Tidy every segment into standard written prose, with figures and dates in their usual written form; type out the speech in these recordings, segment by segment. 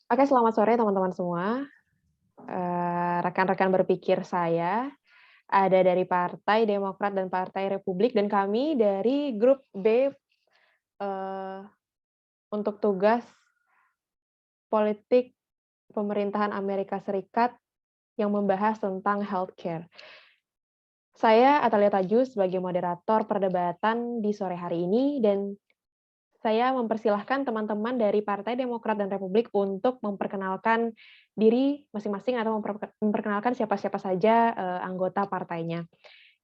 Oke, selamat sore teman-teman semua. Rekan-rekan berpikir saya ada dari Partai Demokrat dan Partai Republik dan kami dari grup B, eee, untuk tugas politik pemerintahan Amerika Serikat yang membahas tentang healthcare. Saya Atalia Tajus sebagai moderator perdebatan di sore hari ini dan saya mempersilahkan teman-teman dari Partai Demokrat dan Republik untuk memperkenalkan diri masing-masing atau memperkenalkan siapa-siapa saja, anggota partainya.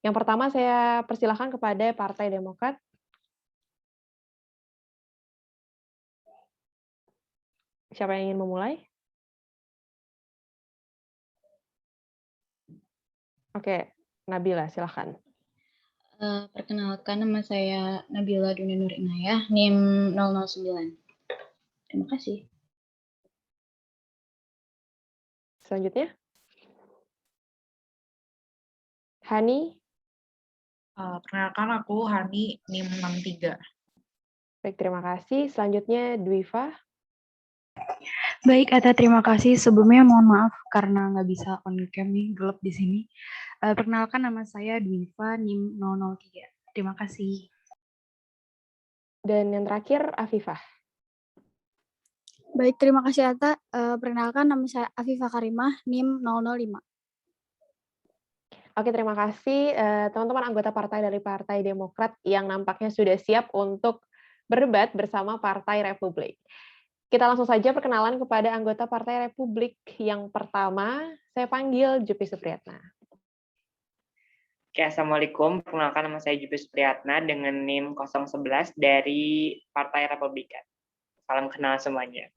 Yang pertama saya persilahkan kepada Partai Demokrat. Siapa yang ingin memulai? Oke, Nabila silahkan. Perkenalkan, nama saya Nabila Dunia Nur Inayah, NIM 009. Terima kasih. Selanjutnya. Hani. Perkenalkan, aku Hani, NIM 63. Baik, terima kasih. Selanjutnya Dwiva. Baik, Ata, terima kasih. Sebelumnya mohon maaf karena nggak bisa on cam nih, gelap di sini. Perkenalkan, nama saya Dwiva, NIM 003. Terima kasih. Dan yang terakhir Afifah. Baik, terima kasih Ata. Perkenalkan, nama saya Afifah Karimah, NIM 005. Oke, terima kasih teman-teman anggota partai dari Partai Demokrat yang nampaknya sudah siap untuk berdebat bersama Partai Republik. Kita langsung saja perkenalan kepada anggota Partai Republik. Yang pertama, saya panggil Jupi Supriyatna. Oke, Assalamualaikum. Perkenalkan, nama saya Jupi Supriyatna dengan NIM 011 dari Partai Republikan. Salam kenal semuanya.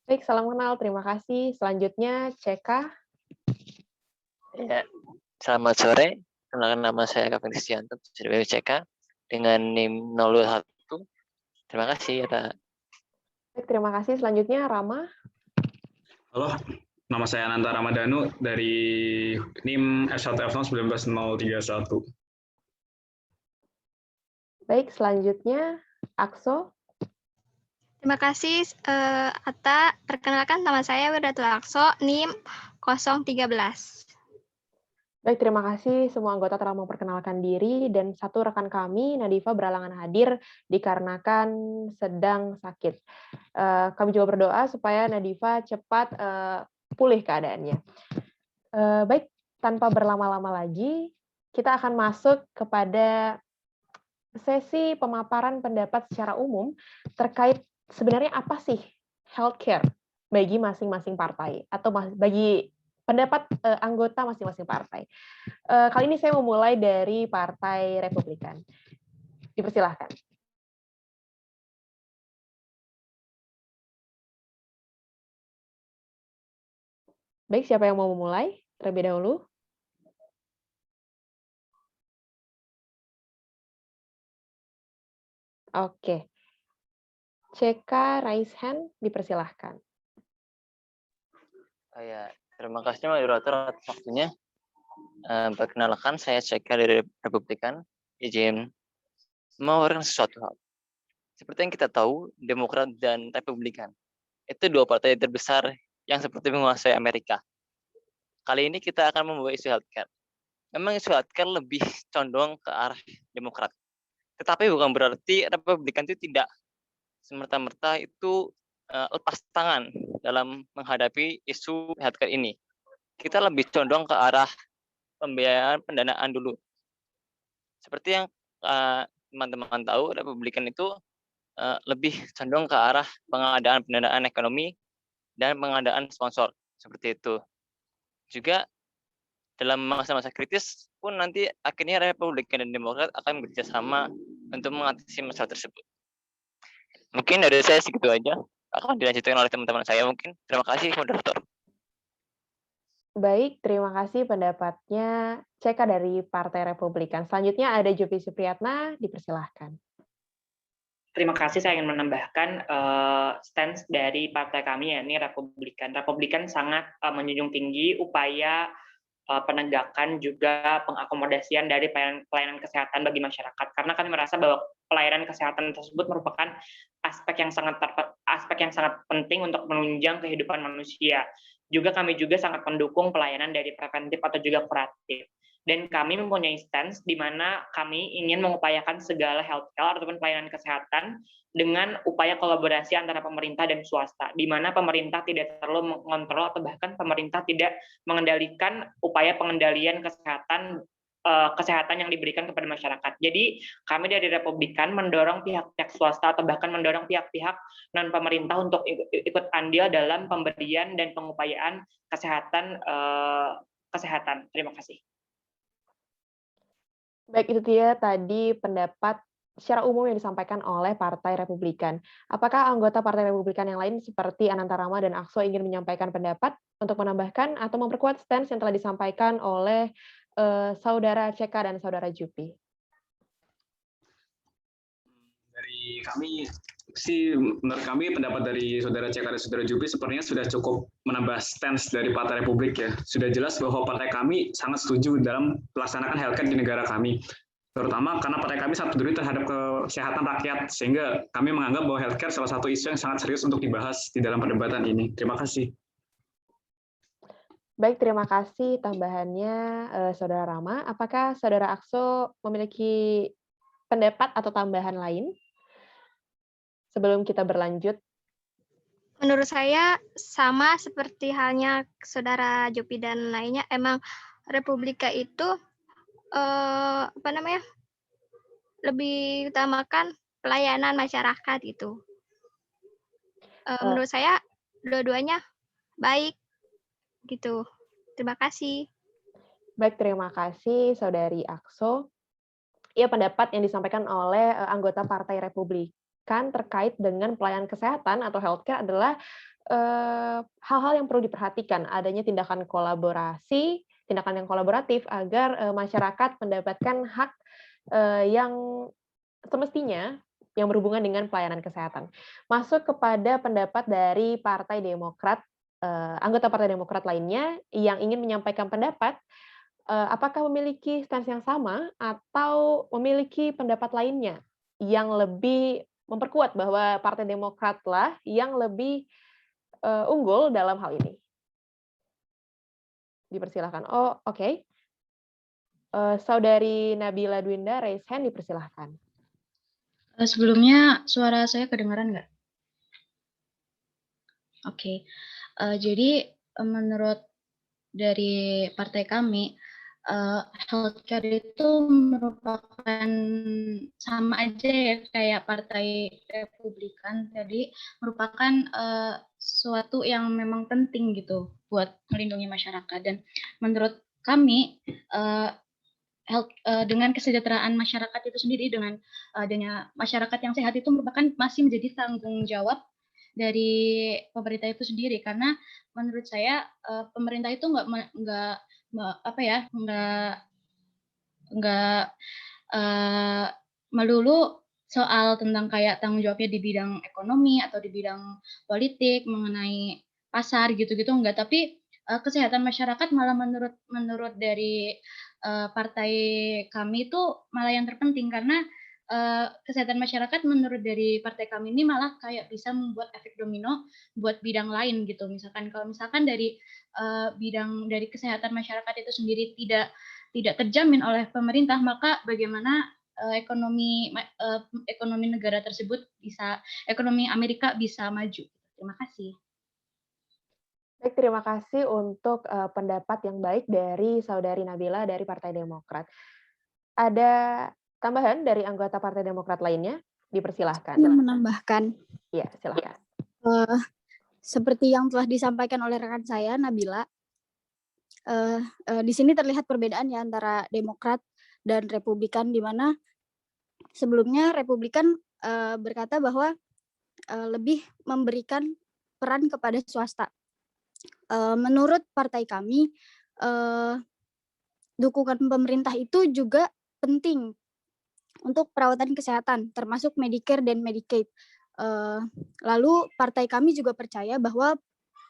Baik, salam kenal. Terima kasih. Selanjutnya, CK. Ya, selamat sore. Perkenalkan, nama saya Kevin Kristianto dari CK dengan NIM 01. Terima kasih, ya. Baik, terima kasih. Selanjutnya, Rama. Halo, nama saya Ananta Ramadhanu dari NIM S1F19031. Baik, selanjutnya Akso. Terima kasih, Atta. Perkenalkan, nama saya Wirdatul Akso, NIM 013. Baik, terima kasih semua anggota telah memperkenalkan diri dan satu rekan kami, Nadifa, berhalangan hadir dikarenakan sedang sakit. Kami juga berdoa supaya Nadifa cepat pulih keadaannya. Baik, tanpa berlama-lama lagi, kita akan masuk kepada sesi pemaparan pendapat secara umum terkait sebenarnya apa sih healthcare bagi masing-masing partai atau bagi pendapat anggota masing-masing partai. Kali ini saya memulai dari Partai Republikan. Dipersilahkan. Baik, siapa yang mau memulai terlebih dahulu? Oke. CK raise hand, dipersilahkan. Ya, terima kasih moderator atas waktunya. Perkenalkan, saya CK dari Republikan. Izin memaparkan sesuatu hal. Seperti yang kita tahu, Demokrat dan Republikan itu dua partai terbesar yang seperti menguasai Amerika. Kali ini kita akan membawa isu healthcare. Memang isu healthcare lebih condong ke arah Demokrat. Tetapi bukan berarti Republikan itu tidak semerta-merta itu lepas tangan dalam menghadapi isu healthcare ini. Kita lebih condong ke arah pembiayaan pendanaan dulu. Seperti yang teman-teman tahu, Republikan itu lebih condong ke arah pengadaan pendanaan ekonomi dan pengadaan sponsor, seperti itu. Juga dalam masa-masa kritis pun nanti akhirnya Republikan dan Demokrat akan bekerjasama untuk mengatasi masalah tersebut. Mungkin dari saya segitu aja. Akan dilanjutkan oleh teman-teman saya mungkin. Terima kasih, moderator. Baik, terima kasih pendapatnya CK dari Partai Republikan. Selanjutnya ada Jupi Supriyatna, dipersilahkan. Terima kasih, saya ingin menambahkan stance dari partai kami, yakni Republikan. Republikan sangat menjunjung tinggi upaya penegakan juga pengakomodasian dari pelayanan kesehatan bagi masyarakat, karena kami merasa bahwa pelayanan kesehatan tersebut merupakan aspek aspek yang sangat penting untuk menunjang kehidupan manusia. Juga kami juga sangat mendukung pelayanan dari preventif atau juga kuratif. Dan kami mempunyai stance di mana kami ingin mengupayakan segala healthcare ataupun pelayanan kesehatan dengan upaya kolaborasi antara pemerintah dan swasta, di mana pemerintah tidak terlalu mengontrol atau bahkan pemerintah tidak mengendalikan upaya pengendalian kesehatan yang diberikan kepada masyarakat. Jadi kami dari Republikan mendorong pihak-pihak swasta atau bahkan mendorong pihak-pihak non pemerintah untuk ikut andil dalam pemberian dan pengupayaan kesehatan. Terima kasih. Baik, itu dia tadi pendapat secara umum yang disampaikan oleh Partai Republikan. Apakah anggota Partai Republikan yang lain seperti Ananta Rama dan Akso ingin menyampaikan pendapat untuk menambahkan atau memperkuat stance yang telah disampaikan oleh Saudara CK dan Saudara Jupi? Dari kami sih, menurut kami pendapat dari Saudara CK dan Saudara Jupi sepertinya sudah cukup menambah stance dari Partai Republik ya. Sudah jelas bahwa partai kami sangat setuju dalam melaksanakan healthcare di negara kami. Terutama karena partai kami sangat peduli terhadap kesehatan rakyat, sehingga kami menganggap bahwa healthcare salah satu isu yang sangat serius untuk dibahas di dalam perdebatan ini. Terima kasih. Baik, terima kasih tambahannya Saudara Rama. Apakah Saudara Akso memiliki pendapat atau tambahan lain sebelum kita berlanjut? Menurut saya sama seperti halnya Saudara Jopi dan lainnya, emang Republika itu lebih utamakan pelayanan masyarakat gitu. Menurut saya dua-duanya baik gitu. Terima kasih. Baik, terima kasih Saudari Akso. Ya, pendapat yang disampaikan oleh anggota Partai Republikan terkait dengan pelayanan kesehatan atau healthcare adalah hal-hal yang perlu diperhatikan, adanya tindakan kolaborasi, tindakan yang kolaboratif agar masyarakat mendapatkan hak yang semestinya yang berhubungan dengan pelayanan kesehatan. Masuk kepada pendapat dari Partai Demokrat, anggota Partai Demokrat lainnya yang ingin menyampaikan pendapat, apakah memiliki stance yang sama atau memiliki pendapat lainnya yang lebih memperkuat bahwa Partai Demokratlah yang lebih unggul dalam hal ini? Dipersilahkan. Oh, oke. Saudari Nabila Dwinda, raise hand, dipersilahkan. Sebelumnya suara saya kedengaran nggak? Oke. Jadi menurut dari partai kami, healthcare itu merupakan sama aja ya kayak Partai Republikan tadi, merupakan suatu yang memang penting gitu buat melindungi masyarakat. Dan menurut kami dengan kesejahteraan masyarakat itu sendiri, dengan adanya masyarakat yang sehat itu merupakan masih menjadi tanggung jawab dari pemerintah itu sendiri, karena menurut saya pemerintah itu nggak melulu soal tentang kayak tanggung jawabnya di bidang ekonomi atau di bidang politik mengenai pasar gitu-gitu enggak, tapi kesehatan masyarakat malah menurut dari partai kami itu malah yang terpenting, karena kesehatan masyarakat menurut dari partai kami ini malah kayak bisa membuat efek domino buat bidang lain gitu. Misalkan kalau misalkan dari bidang dari kesehatan masyarakat itu sendiri tidak terjamin oleh pemerintah, maka bagaimana ekonomi negara tersebut bisa, ekonomi Amerika bisa maju. Terima kasih. Baik, terima kasih untuk pendapat yang baik dari Saudari Nabila dari Partai Demokrat. Ada tambahan dari anggota Partai Demokrat lainnya? Dipersilahkan. Yang menambahkan. Iya, silakan. Seperti yang telah disampaikan oleh rekan saya, Nabila, di sini terlihat perbedaan ya antara Demokrat dan Republikan, di mana sebelumnya Republikan berkata bahwa lebih memberikan peran kepada swasta. Menurut partai kami, dukungan pemerintah itu juga penting untuk perawatan kesehatan, termasuk Medicare dan Medicaid. Lalu partai kami juga percaya bahwa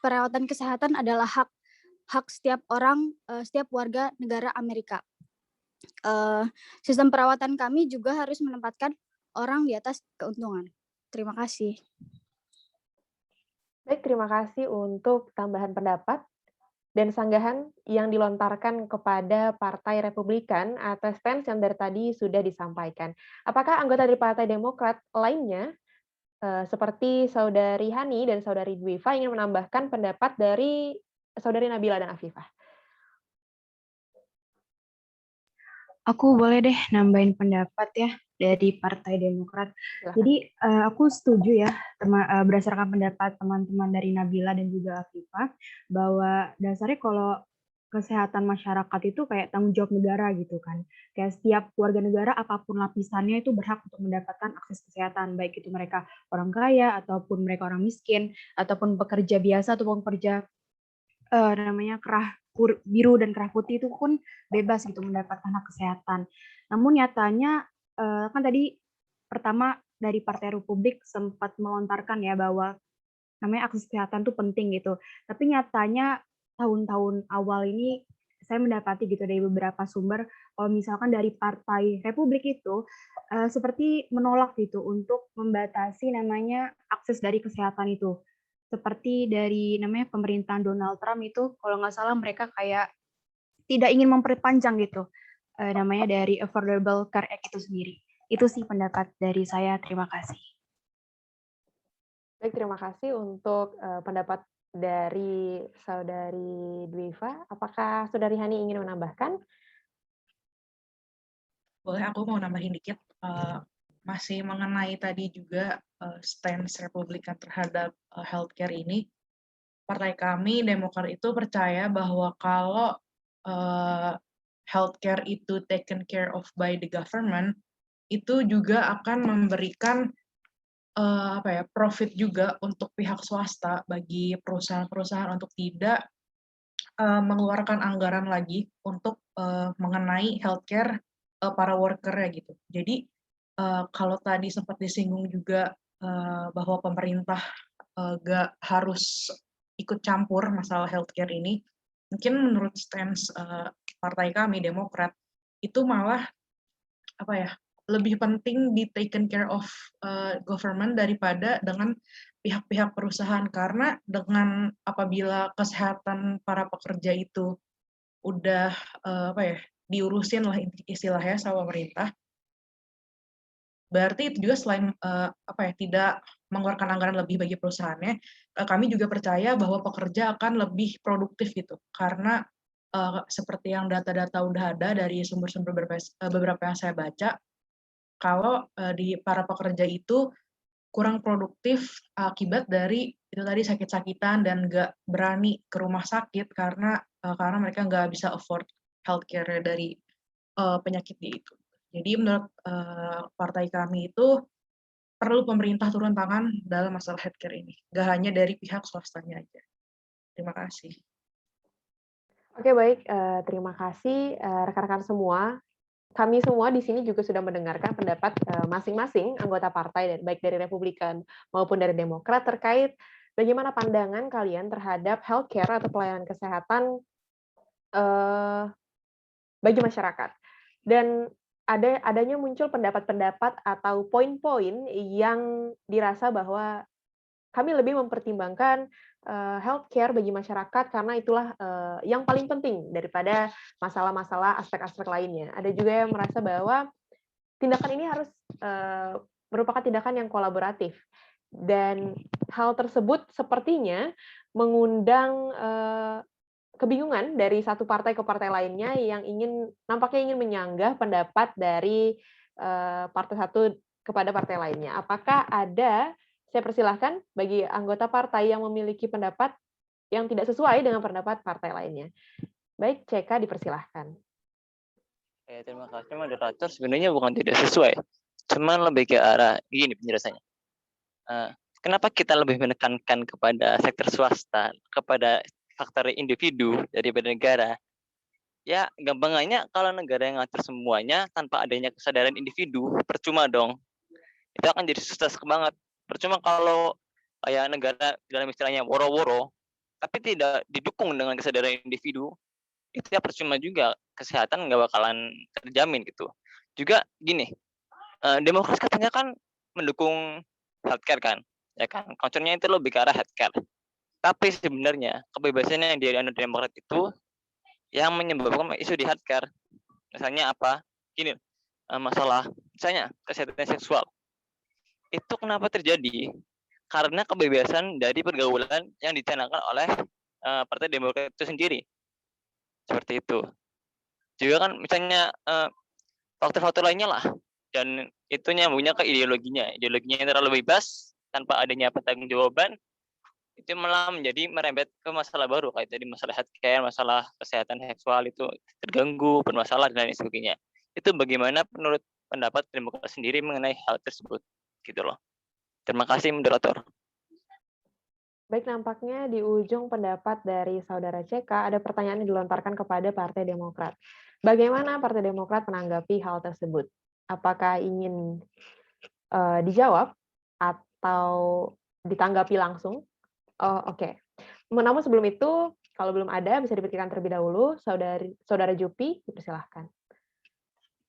perawatan kesehatan adalah hak setiap orang, setiap warga negara Amerika. Sistem perawatan kami juga harus menempatkan orang di atas keuntungan. Terima kasih. Baik, terima kasih untuk tambahan pendapat dan sanggahan yang dilontarkan kepada Partai Republikan atas stance yang dari tadi sudah disampaikan. Apakah anggota dari Partai Demokrat lainnya, seperti Saudari Hani dan Saudari Dwifa ingin menambahkan pendapat dari Saudari Nabila dan Afifah? Aku boleh deh nambahin pendapat ya dari Partai Demokrat. Silakan. Jadi aku setuju ya berdasarkan pendapat teman-teman dari Nabila dan juga Afifah bahwa dasarnya kalau kesehatan masyarakat itu kayak tanggung jawab negara gitu kan. Kayak setiap warga negara apapun lapisannya itu berhak untuk mendapatkan akses kesehatan, baik itu mereka orang kaya ataupun mereka orang miskin ataupun pekerja biasa ataupun pekerja namanya kerah biru dan kerah putih itu pun bebas gitu mendapatkan hak kesehatan. Namun nyatanya kan tadi pertama dari Partai Republik sempat melontarkan ya bahwa namanya akses kesehatan itu penting gitu. Tapi nyatanya tahun-tahun awal ini saya mendapati gitu dari beberapa sumber kalau misalkan dari Partai Republik itu seperti menolak gitu untuk membatasi namanya akses dari kesehatan itu. Seperti dari namanya pemerintahan Donald Trump itu kalau nggak salah mereka kayak tidak ingin memperpanjang gitu namanya dari Affordable Care Act itu sendiri. Itu sih pendapat dari saya. Terima kasih. Baik, terima kasih untuk pendapat dari Saudari Dwifa. Apakah Saudari Hani ingin menambahkan? Boleh, aku mau nambahin dikit. Masih mengenai tadi juga stance Republikan terhadap healthcare ini. Partai kami, Demokrat itu percaya bahwa kalau healthcare itu taken care of by the government, itu juga akan memberikan profit juga untuk pihak swasta bagi perusahaan-perusahaan untuk tidak mengeluarkan anggaran lagi untuk mengenai healthcare para worker-nya gitu. Jadi kalau tadi sempat disinggung juga bahwa pemerintah nggak harus ikut campur masalah healthcare ini, mungkin menurut stance partai kami Demokrat itu malah lebih penting di taken care of government daripada dengan pihak-pihak perusahaan, karena dengan apabila kesehatan para pekerja itu udah diurusin lah istilahnya sama pemerintah, berarti itu juga selain tidak mengeluarkan anggaran lebih bagi perusahaannya, kami juga percaya bahwa pekerja akan lebih produktif gitu, karena seperti yang data-data udah ada dari sumber-sumber beberapa yang saya baca, kalau di para pekerja itu kurang produktif akibat dari itu tadi sakit-sakitan dan nggak berani ke rumah sakit karena mereka nggak bisa afford healthcare dari penyakitnya itu. Jadi menurut partai kami itu perlu pemerintah turun tangan dalam masalah healthcare ini, nggak hanya dari pihak swastanya aja. Terima kasih. Oke, baik. Terima kasih rekan-rekan semua. Kami semua di sini juga sudah mendengarkan pendapat masing-masing anggota partai, baik dari Republikan maupun dari Demokrat, terkait bagaimana pandangan kalian terhadap healthcare atau pelayanan kesehatan bagi masyarakat. Dan adanya muncul pendapat-pendapat atau poin-poin yang dirasa bahwa kami lebih mempertimbangkan healthcare bagi masyarakat karena itulah yang paling penting daripada masalah-masalah aspek-aspek lainnya. Ada juga yang merasa bahwa tindakan ini harus merupakan tindakan yang kolaboratif, dan hal tersebut sepertinya mengundang kebingungan dari satu partai ke partai lainnya yang nampaknya ingin menyanggah pendapat dari partai satu kepada partai lainnya. Apakah ada, saya persilahkan bagi anggota partai yang memiliki pendapat yang tidak sesuai dengan pendapat partai lainnya. Baik, CK dipersilahkan. Terima kasih moderator. Sebenarnya bukan tidak sesuai, cuman lebih ke arah gini penjelasannya. Kenapa kita lebih menekankan kepada sektor swasta, kepada faktor individu daripada negara? Ya, gampangnya kalau negara yang ngatur semuanya tanpa adanya kesadaran individu, percuma dong. Itu akan jadi susah banget. Percuma kalau kayak negara dalam istilahnya woro-woro, tapi tidak didukung dengan kesadaran individu, itu ya percuma juga, kesehatan nggak bakalan terjamin gitu. Juga gini, Demokrat katanya kan mendukung healthcare kan, ya kan? Concernnya itu lebih ke arah healthcare. Tapi sebenarnya kebebasan yang dianut Demokrat itu yang menyebabkan isu di hardcore. Misalnya apa? Gini, masalah misalnya kesehatan seksual. Itu kenapa terjadi? Karena kebebasan dari pergaulan yang dicanangkan oleh Partai Demokrat itu sendiri. Seperti itu. Juga kan misalnya faktor-faktor lainnya lah. Dan itu nyambungnya ke ideologinya. Ideologinya yang terlalu bebas, tanpa adanya pertanggungjawaban, itu malah menjadi merembet ke masalah baru. Kayak tadi masalah healthcare, masalah kesehatan seksual itu terganggu, bermasalah, dan lain sebagainya. Itu bagaimana menurut pendapat Demokrat sendiri mengenai hal tersebut. Gitu loh. Terima kasih, moderator. Baik, nampaknya di ujung pendapat dari Saudara CK ada pertanyaan yang dilontarkan kepada Partai Demokrat. Bagaimana Partai Demokrat menanggapi hal tersebut? Apakah ingin dijawab atau ditanggapi langsung? Oh, oke. Namun sebelum itu, kalau belum ada, bisa dipikirkan terlebih dahulu. Saudara Jupi, dipersilahkan.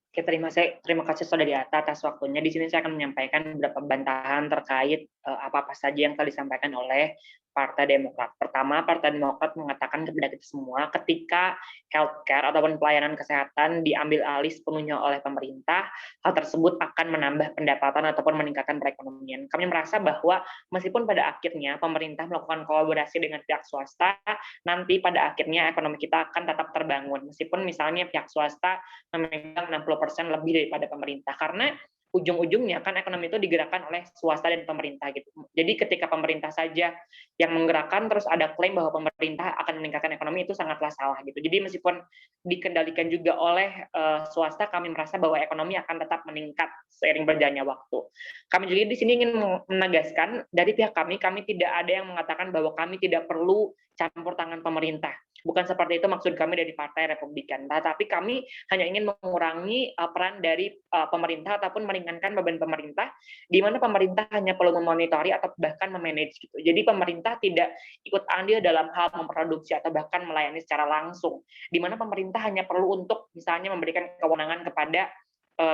Oke, terima kasih Saudari Atta atas waktunya. Di sini saya akan menyampaikan beberapa bantahan terkait apa-apa saja yang telah disampaikan oleh Partai Demokrat. Pertama, Partai Demokrat mengatakan kepada kita semua, ketika healthcare ataupun pelayanan kesehatan diambil alih sepenuhnya oleh pemerintah, hal tersebut akan menambah pendapatan ataupun meningkatkan perekonomian. Kami merasa bahwa meskipun pada akhirnya pemerintah melakukan kolaborasi dengan pihak swasta, nanti pada akhirnya ekonomi kita akan tetap terbangun. Meskipun misalnya pihak swasta memegang 60% lebih daripada pemerintah, karena ujung-ujungnya kan ekonomi itu digerakkan oleh swasta dan pemerintah gitu. Jadi ketika pemerintah saja yang menggerakkan, terus ada klaim bahwa pemerintah akan meningkatkan ekonomi, itu sangatlah salah gitu. Jadi meskipun dikendalikan juga oleh swasta, kami merasa bahwa ekonomi akan tetap meningkat seiring berjalannya waktu. Kami juga di sini ingin menegaskan dari pihak kami tidak ada yang mengatakan bahwa kami tidak perlu campur tangan pemerintah. Bukan seperti itu maksud kami dari Partai Republikan. Tapi kami hanya ingin mengurangi peran dari pemerintah ataupun meringankan beban pemerintah, di mana pemerintah hanya perlu memonitori atau bahkan memanage gitu. Jadi pemerintah tidak ikut andil dalam hal memproduksi atau bahkan melayani secara langsung, di mana pemerintah hanya perlu untuk misalnya memberikan kewenangan kepada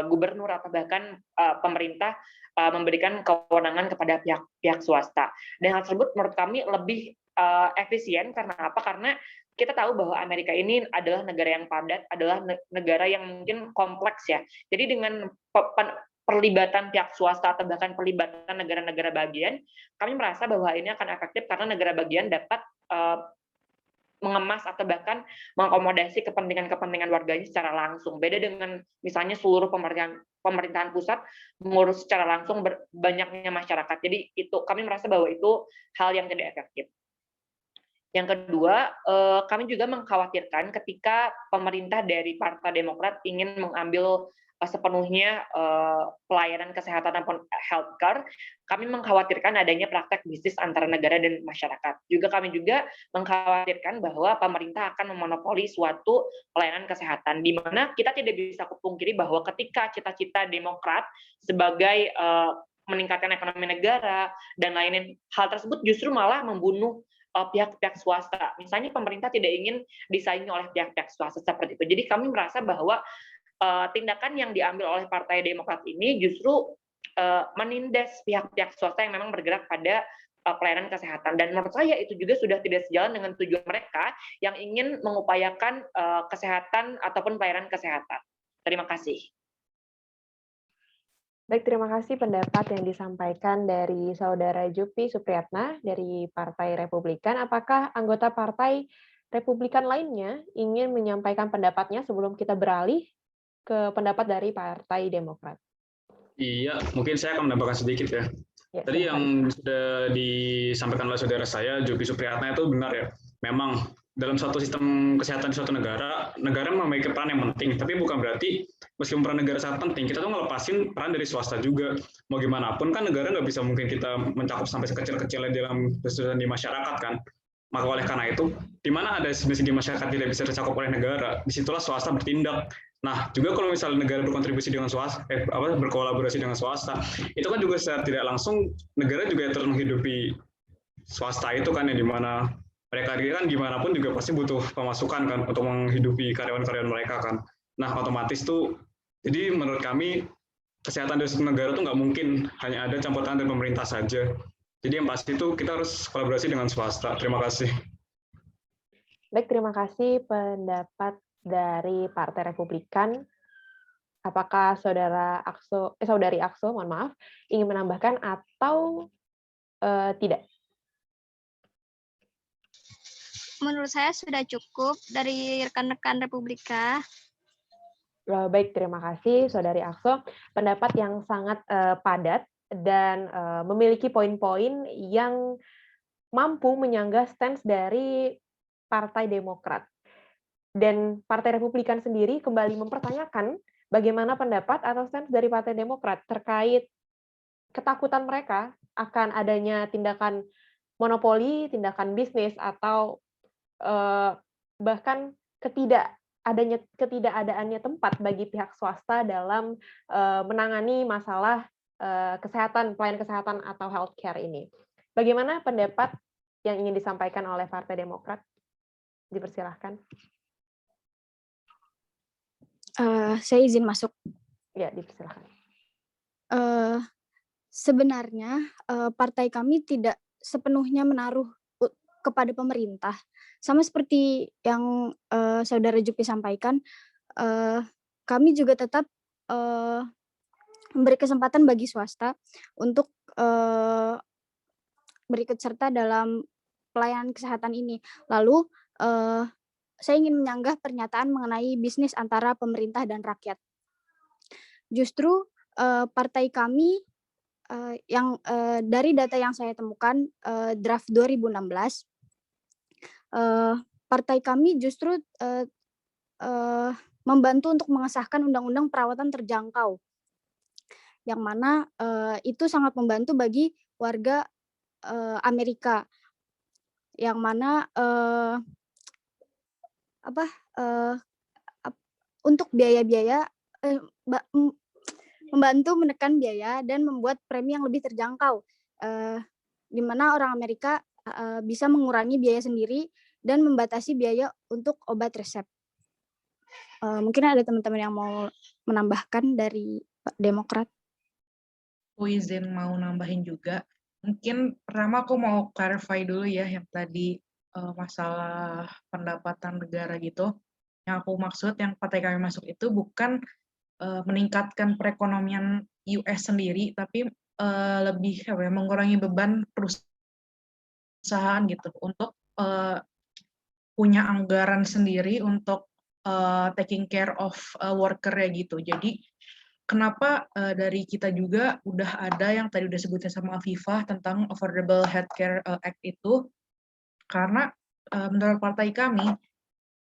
gubernur atau bahkan pemerintah memberikan kewenangan kepada pihak swasta. Dan hal tersebut menurut kami lebih efisien. Karena apa? Karena kita tahu bahwa Amerika ini adalah negara yang padat, adalah negara yang mungkin kompleks ya. Jadi dengan perlibatan pihak swasta atau bahkan perlibatan negara-negara bagian, kami merasa bahwa ini akan efektif karena negara bagian dapat mengemas atau bahkan mengakomodasi kepentingan-kepentingan warganya secara langsung. Beda dengan misalnya seluruh pemerintahan pusat mengurus secara langsung banyaknya masyarakat. Jadi itu kami merasa bahwa itu hal yang tidak efektif. Yang kedua, kami juga mengkhawatirkan ketika pemerintah dari Partai Demokrat ingin mengambil sepenuhnya pelayanan kesehatan ataupun healthcare, kami mengkhawatirkan adanya praktek bisnis antara negara dan masyarakat. Juga kami juga mengkhawatirkan bahwa pemerintah akan memonopoli suatu pelayanan kesehatan, di mana kita tidak bisa pungkiri bahwa ketika cita-cita Demokrat sebagai meningkatkan ekonomi negara dan lain-lain, hal tersebut justru malah membunuh pihak-pihak swasta. Misalnya pemerintah tidak ingin disaingi oleh pihak-pihak swasta seperti itu. Jadi kami merasa bahwa tindakan yang diambil oleh Partai Demokrat ini justru menindas pihak-pihak swasta yang memang bergerak pada pelayanan kesehatan. Dan menurut saya itu juga sudah tidak sejalan dengan tujuan mereka yang ingin mengupayakan kesehatan ataupun pelayanan kesehatan. Terima kasih. Baik, terima kasih pendapat yang disampaikan dari Saudara Jupi Supriyatna dari Partai Republikan. Apakah anggota Partai Republikan lainnya ingin menyampaikan pendapatnya sebelum kita beralih ke pendapat dari Partai Demokrat? Iya, mungkin saya akan menambahkan sedikit ya. Tadi yang sudah disampaikan oleh saudara saya, Jupi Supriyatna, itu benar ya. Memang dalam suatu sistem kesehatan di suatu negara memiliki peran yang penting, tapi bukan berarti meskipun peran negara sangat penting, kita tuh ngelepasin peran dari swasta juga. Mau gimana pun kan negara nggak bisa mungkin kita mencakup sampai sekecil-kecilnya dalam kesulitan di masyarakat kan. Maka oleh karena itu, di mana ada segi masyarakat tidak bisa tercakup oleh negara, disitulah swasta bertindak. Nah, juga kalau misalnya negara berkontribusi dengan swasta, berkolaborasi dengan swasta, itu kan juga secara tidak langsung negara juga terus menghidupi swasta itu kan, yang dimana mereka kan gimana pun juga pasti butuh pemasukan kan untuk menghidupi karyawan-karyawan mereka kan. Nah, otomatis tuh, jadi menurut kami kesehatan dari negara tuh nggak mungkin hanya ada campur tangan dari pemerintah saja. Jadi yang pasti itu kita harus kolaborasi dengan swasta. Terima kasih. Baik, terima kasih pendapat dari Partai Republikan. Apakah saudari Akso, mohon maaf, ingin menambahkan atau tidak? Menurut saya sudah cukup dari rekan-rekan Republika. Baik, terima kasih saudari Akso. Pendapat yang sangat padat dan memiliki poin-poin yang mampu menyanggah stance dari Partai Demokrat. Dan Partai Republikan sendiri kembali mempertanyakan bagaimana pendapat atau stance dari Partai Demokrat terkait ketakutan mereka akan adanya tindakan monopoli, tindakan bisnis, atau bahkan ketidakadaannya tempat bagi pihak swasta dalam menangani masalah pelayanan kesehatan atau healthcare ini. Bagaimana pendapat yang ingin disampaikan oleh Partai Demokrat? Dipersilahkan. Saya izin masuk. Ya, dipersilahkan. Sebenarnya partai kami tidak sepenuhnya menaruh kepada pemerintah. Sama seperti yang Saudara Jupi sampaikan, kami juga tetap memberi kesempatan bagi swasta untuk berikut serta dalam pelayanan kesehatan ini. Lalu saya ingin menyanggah pernyataan mengenai bisnis antara pemerintah dan rakyat. Justru partai kami yang dari data yang saya temukan draft 2016, partai kami justru membantu untuk mengesahkan undang-undang perawatan terjangkau, yang mana itu sangat membantu bagi warga Amerika, yang mana untuk biaya-biaya membantu menekan biaya dan membuat premi yang lebih terjangkau, di mana orang Amerika bisa mengurangi biaya sendiri dan membatasi biaya untuk obat resep. Mungkin ada teman-teman yang mau menambahkan dari Demokrat. Aku izin mau nambahin juga. Mungkin pertama aku mau clarify dulu ya yang tadi masalah pendapatan negara gitu. Yang aku maksud, yang partai kami masuk itu bukan meningkatkan perekonomian US sendiri, tapi lebih mengurangi beban perusahaan gitu untuk punya anggaran sendiri untuk taking care of worker ya gitu. Jadi kenapa dari kita juga udah ada yang tadi udah sebutin sama Afifah tentang Affordable Healthcare Act itu, karena menurut partai kami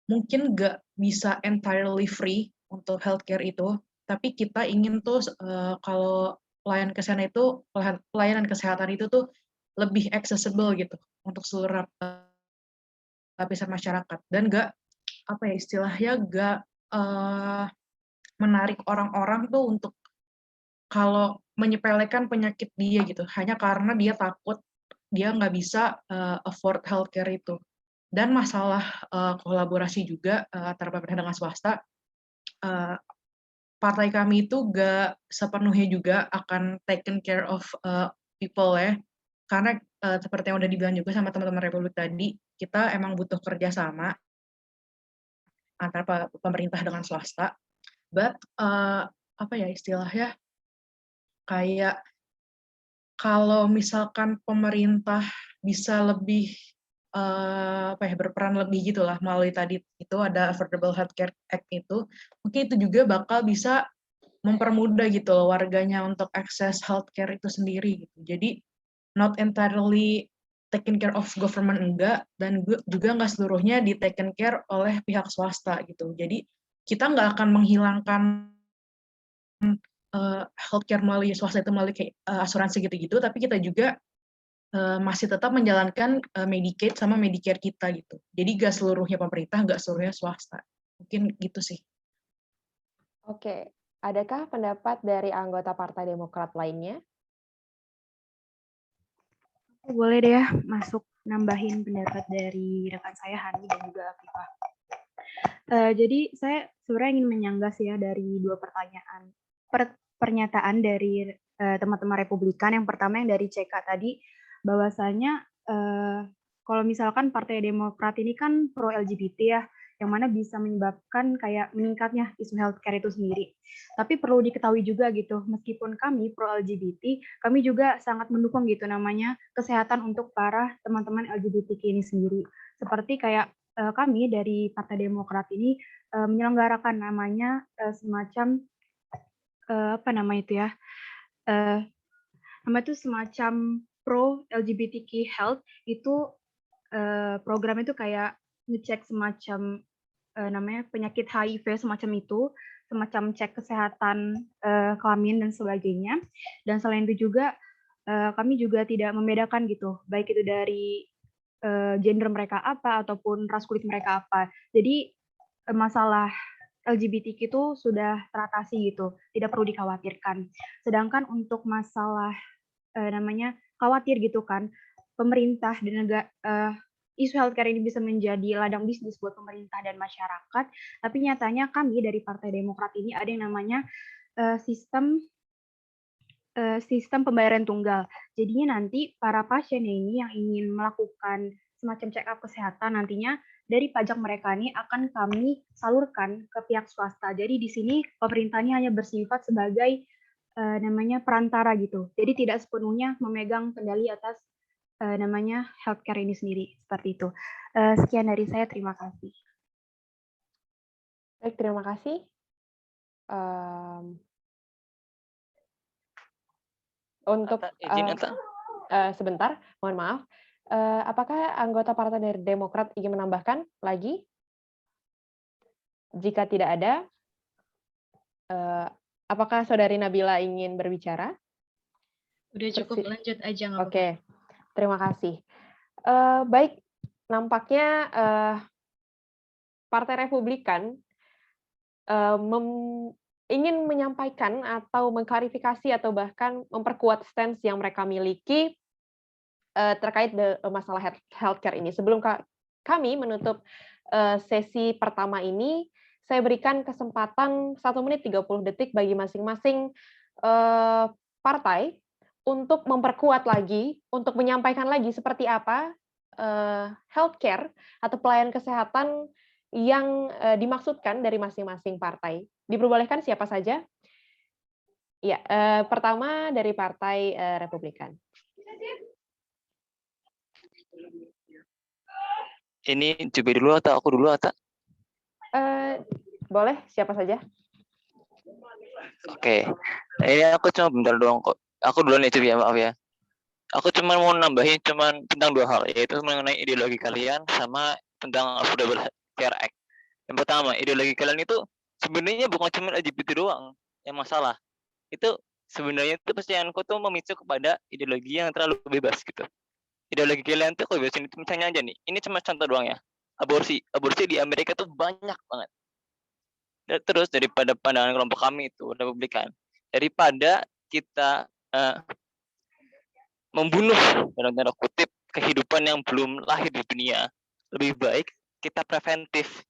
mungkin nggak bisa entirely free untuk healthcare itu, tapi kita ingin tuh kalau pelayanan kesehatan itu tuh lebih accessible gitu untuk seluruh lapisan masyarakat, dan nggak nggak menarik orang-orang tuh untuk kalau menyepelekan penyakit dia gitu hanya karena dia takut dia nggak bisa afford healthcare itu. Dan masalah kolaborasi juga antara pemerintah dengan swasta, partai kami itu nggak sepenuhnya juga akan taken care of people ya, karena seperti yang udah dibilang juga sama teman-teman Republik tadi, kita emang butuh kerjasama antara pemerintah dengan swasta. But istilahnya kayak kalau misalkan pemerintah bisa lebih berperan lebih gitulah melalui tadi itu ada Affordable Healthcare Act itu, mungkin itu juga bakal bisa mempermudah gitu loh warganya untuk akses healthcare itu sendiri gitu. Jadi not entirely taken care of government enggak, dan juga nggak seluruhnya di taken care oleh pihak swasta gitu. Jadi kita nggak akan menghilangkan healthcare melalui swasta itu melalui asuransi gitu-gitu, tapi kita juga masih tetap menjalankan Medicaid sama Medicare kita gitu. Jadi nggak seluruhnya pemerintah, nggak seluruhnya swasta. Mungkin gitu sih. Oke, adakah pendapat dari anggota Partai Demokrat lainnya? Boleh deh ya, masuk nambahin pendapat dari rekan saya Hani dan juga Afifah. Jadi saya sebenarnya ingin menyanggah sih ya dari dua pernyataan dari teman-teman Republikan. Yang pertama yang dari CK tadi, bahwasanya kalau misalkan Partai Demokrat ini kan pro LGBT ya, yang mana bisa menyebabkan kayak meningkatnya isu healthcare itu sendiri. Tapi perlu diketahui juga gitu, meskipun kami pro LGBT, kami juga sangat mendukung gitu namanya kesehatan untuk para teman-teman LGBTQ ini sendiri. Seperti kayak kami dari Partai Demokrat ini menyelenggarakan namanya semacam apa nama itu ya? Nama itu semacam pro LGBTQ health itu program itu kayak ngecek semacam namanya penyakit HIV semacam itu, semacam cek kesehatan kelamin dan sebagainya. Dan selain itu juga kami juga tidak membedakan gitu, baik itu dari gender mereka apa ataupun ras kulit mereka apa. Jadi masalah LGBTQ itu sudah teratasi gitu, tidak perlu dikhawatirkan. Sedangkan untuk masalah namanya khawatir gitu kan, pemerintah dan isu healthcare ini bisa menjadi ladang bisnis buat pemerintah dan masyarakat, tapi nyatanya kami dari Partai Demokrat ini ada yang namanya sistem pembayaran tunggal. Jadinya nanti para pasien ini yang ingin melakukan semacam check up kesehatan nantinya dari pajak mereka ini akan kami salurkan ke pihak swasta. Jadi di sini pemerintahnya hanya bersifat sebagai namanya perantara gitu. Jadi tidak sepenuhnya memegang kendali atas namanya healthcare ini sendiri, seperti itu. Sekian dari saya, terima kasih. Baik, terima kasih. Untuk sebentar, mohon maaf. Apakah anggota Partai Demokrat ingin menambahkan lagi? Jika tidak ada, apakah Saudari Nabila ingin berbicara? Udah cukup, lanjut aja nggak apa-apa. Oke, terima kasih. Baik, nampaknya Partai Republikan ingin menyampaikan atau mengklarifikasi atau bahkan memperkuat stance yang mereka miliki terkait masalah healthcare ini. Sebelum kami menutup sesi pertama ini, saya berikan kesempatan 1 menit 30 detik bagi masing-masing partai untuk memperkuat lagi, untuk menyampaikan lagi seperti apa healthcare atau pelayanan kesehatan yang dimaksudkan dari masing-masing partai. Diperbolehkan siapa saja? Ya, pertama dari Partai Republikan. Ini juga dulu atau aku dulu atau? Boleh, siapa saja? Oke, ini aku cuma bentar doang kok. Aku duluan ya, ya, maaf ya. Aku cuma mau nambahin tentang 2 hal, yaitu mengenai ideologi kalian sama tentang Affordable Care Act. Yang pertama, ideologi kalian itu sebenarnya bukan cuma LGBT doang yang masalah. Itu sebenarnya itu percayaanku tuh memicu kepada ideologi yang terlalu bebas gitu. Ideologi kalian tuh kebebasan itu misalnya aja nih, ini cuma contoh doang ya. Aborsi di Amerika tuh banyak banget. Terus daripada pandangan kelompok kami itu Republikan, daripada kita membunuh dalam tanda kutip kehidupan yang belum lahir di dunia, lebih baik kita preventif.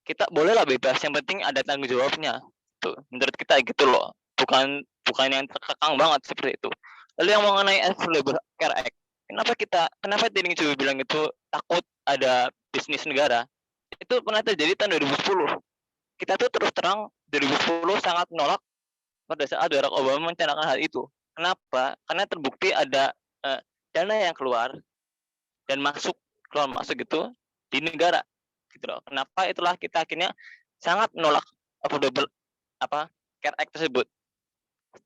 Kita bolehlah bebas, yang penting ada tanggung jawabnya. Tuh, menurut kita gitu loh, bukan yang terkekang banget seperti itu. Lalu yang mengenai Affordable Care Act, kenapa tadi coba bilang itu takut ada bisnis negara? Itu pernah terjadi tahun 2010. Kita tuh terus terang 2010 sangat menolak pada saat Barack Obama mencanangkan hal itu. Kenapa? Karena terbukti ada dana yang keluar dan keluar masuk gitu di negara. Gitu loh. Kenapa? Itulah kita akhirnya sangat menolak Affordable Care Act tersebut.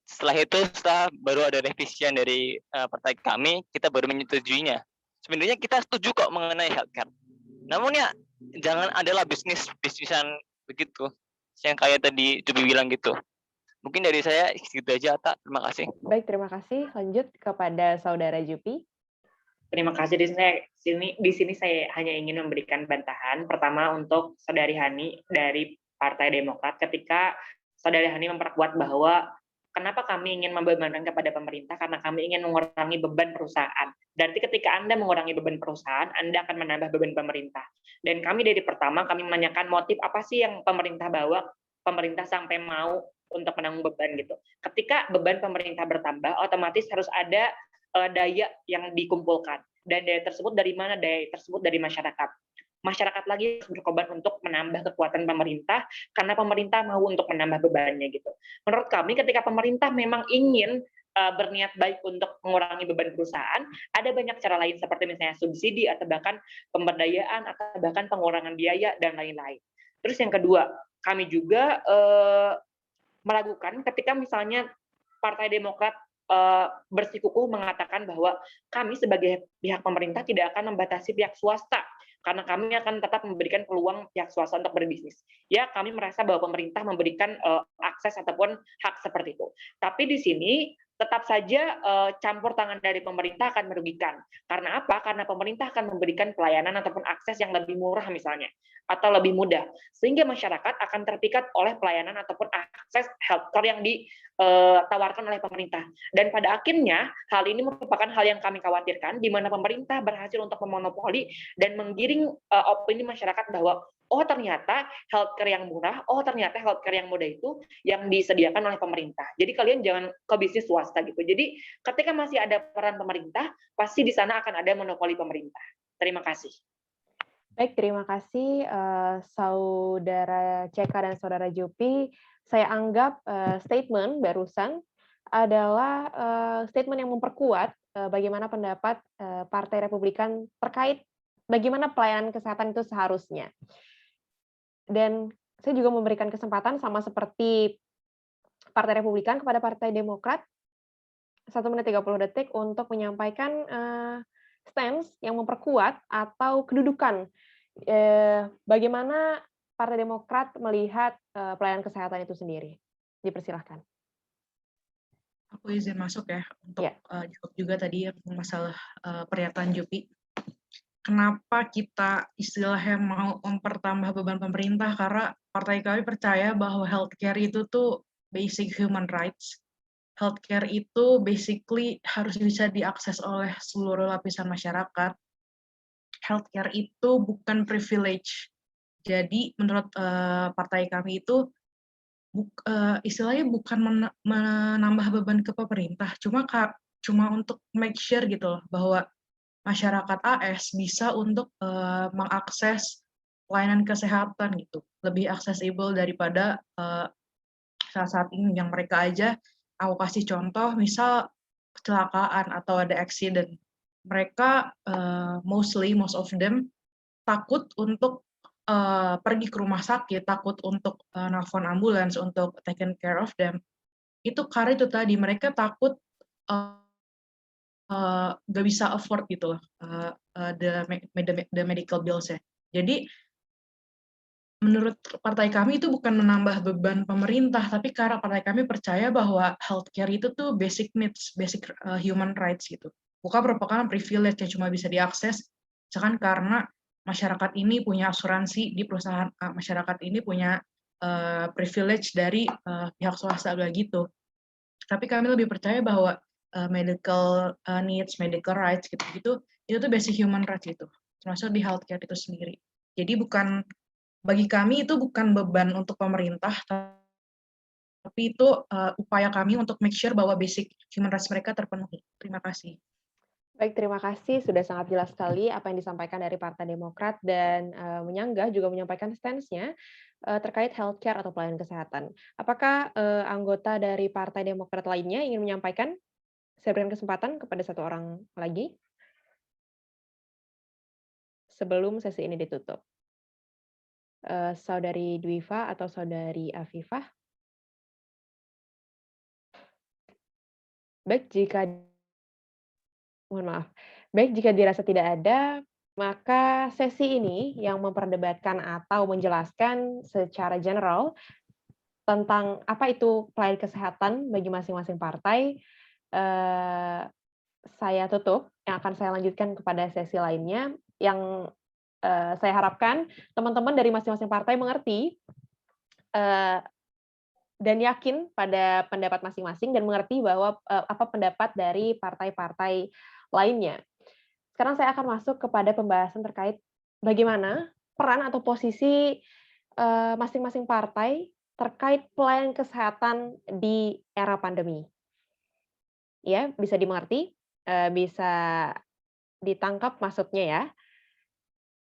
Setelah baru ada revisian dari partai kami, kita baru menyetujuinya. Sebenarnya kita setuju kok mengenai healthcare. Namun ya jangan adalah bisnisan begitu. Yang kayak tadi Jubi bilang gitu. Mungkin dari saya segitu aja, Ata. Terima kasih. Baik, terima kasih. Lanjut kepada Saudara Jupi. Terima kasih. Di sini saya hanya ingin memberikan bantahan. Pertama untuk Saudari Hani dari Partai Demokrat, ketika Saudari Hani memperkuat bahwa kenapa kami ingin membebankan kepada pemerintah, karena kami ingin mengurangi beban perusahaan. Berarti ketika Anda mengurangi beban perusahaan, Anda akan menambah beban pemerintah. Dan kami dari pertama, kami menanyakan motif apa sih yang pemerintah bawa, pemerintah sampai mau untuk menanggung beban gitu. Ketika beban pemerintah bertambah, otomatis harus ada daya yang dikumpulkan. Dan daya tersebut dari mana? Daya tersebut dari masyarakat. Masyarakat lagi berkorban untuk menambah kekuatan pemerintah karena pemerintah mau untuk menambah bebannya gitu. Menurut kami ketika pemerintah memang ingin berniat baik untuk mengurangi beban perusahaan, ada banyak cara lain seperti misalnya subsidi atau bahkan pemberdayaan atau bahkan pengurangan biaya dan lain-lain. Terus yang kedua, kami juga meragukan ketika misalnya Partai Demokrat bersikukuh mengatakan bahwa kami sebagai pihak pemerintah tidak akan membatasi pihak swasta karena kami akan tetap memberikan peluang pihak swasta untuk berbisnis. Ya, kami merasa bahwa pemerintah memberikan akses ataupun hak seperti itu. Tapi di sini tetap saja campur tangan dari pemerintah akan merugikan. Karena apa? Karena pemerintah akan memberikan pelayanan ataupun akses yang lebih murah misalnya, atau lebih mudah. Sehingga masyarakat akan terpikat oleh pelayanan ataupun akses healthcare yang ditawarkan oleh pemerintah. Dan pada akhirnya, hal ini merupakan hal yang kami khawatirkan, di mana pemerintah berhasil untuk memonopoli dan menggiring opini masyarakat bahwa oh ternyata healthcare yang murah, oh ternyata healthcare yang mudah itu yang disediakan oleh pemerintah. Jadi kalian jangan ke bisnis swasta gitu. Jadi ketika masih ada peran pemerintah, pasti di sana akan ada monopoli pemerintah. Terima kasih. Baik, terima kasih Saudara Ceka dan Saudara Jupi. Saya anggap statement barusan adalah statement yang memperkuat bagaimana pendapat Partai Republikan terkait bagaimana pelayanan kesehatan itu seharusnya. Dan saya juga memberikan kesempatan sama seperti Partai Republikan kepada Partai Demokrat 1 menit 30 detik untuk menyampaikan stance yang memperkuat atau kedudukan bagaimana Partai Demokrat melihat pelayanan kesehatan itu sendiri. Dipersilahkan. Aku izin masuk ya untuk jawab juga tadi masalah pernyataan Jupi. Kenapa kita istilahnya mau mempertambah beban pemerintah? Karena partai kami percaya bahwa healthcare itu tuh basic human rights. Healthcare itu basically harus bisa diakses oleh seluruh lapisan masyarakat. Healthcare itu bukan privilege. Jadi menurut partai kami itu istilahnya bukan menambah beban ke pemerintah, cuma untuk make sure gitu loh bahwa masyarakat AS bisa untuk mengakses pelayanan kesehatan gitu, lebih aksesibel daripada saat ini yang mereka aja. Aku kasih contoh, misal kecelakaan atau ada accident, mereka most of them takut untuk pergi ke rumah sakit, takut untuk nelfon ambulans untuk taken care of them. Itu karena itu tadi mereka takut nggak bisa afford gitu loh the medical bills-nya. Jadi menurut partai kami itu bukan menambah beban pemerintah, tapi karena partai kami percaya bahwa healthcare itu tuh basic needs, basic human rights gitu. Bukan merupakan privilege yang cuma bisa diakses, misalkan karena masyarakat ini punya asuransi di perusahaan, masyarakat ini punya privilege dari pihak swasta gitu. Tapi kami lebih percaya bahwa medical needs, medical rights gitu-gitu, itu tuh basic human rights gitu, termasuk di healthcare itu sendiri. Jadi bagi kami itu bukan beban untuk pemerintah, tapi itu upaya kami untuk make sure bahwa basic human rights mereka terpenuhi. Terima kasih. Baik, terima kasih. Sudah sangat jelas sekali apa yang disampaikan dari Partai Demokrat dan menyanggah juga menyampaikan stance-nya terkait healthcare atau pelayanan kesehatan. Apakah anggota dari Partai Demokrat lainnya ingin menyampaikan? Saya berikan kesempatan kepada satu orang lagi sebelum sesi ini ditutup. Saudari Dwiva atau Saudari Afifah? Baik, jika dirasa tidak ada, maka sesi ini yang memperdebatkan atau menjelaskan secara general tentang apa itu pelayanan kesehatan bagi masing-masing partai, saya tutup. Yang akan saya lanjutkan kepada sesi lainnya, yang saya harapkan teman-teman dari masing-masing partai mengerti dan yakin pada pendapat masing-masing dan mengerti bahwa apa pendapat dari partai-partai lainnya. Sekarang saya akan masuk kepada pembahasan terkait bagaimana peran atau posisi masing-masing partai terkait pelayanan kesehatan di era pandemi. Ya, bisa dimengerti? bisa ditangkap maksudnya ya.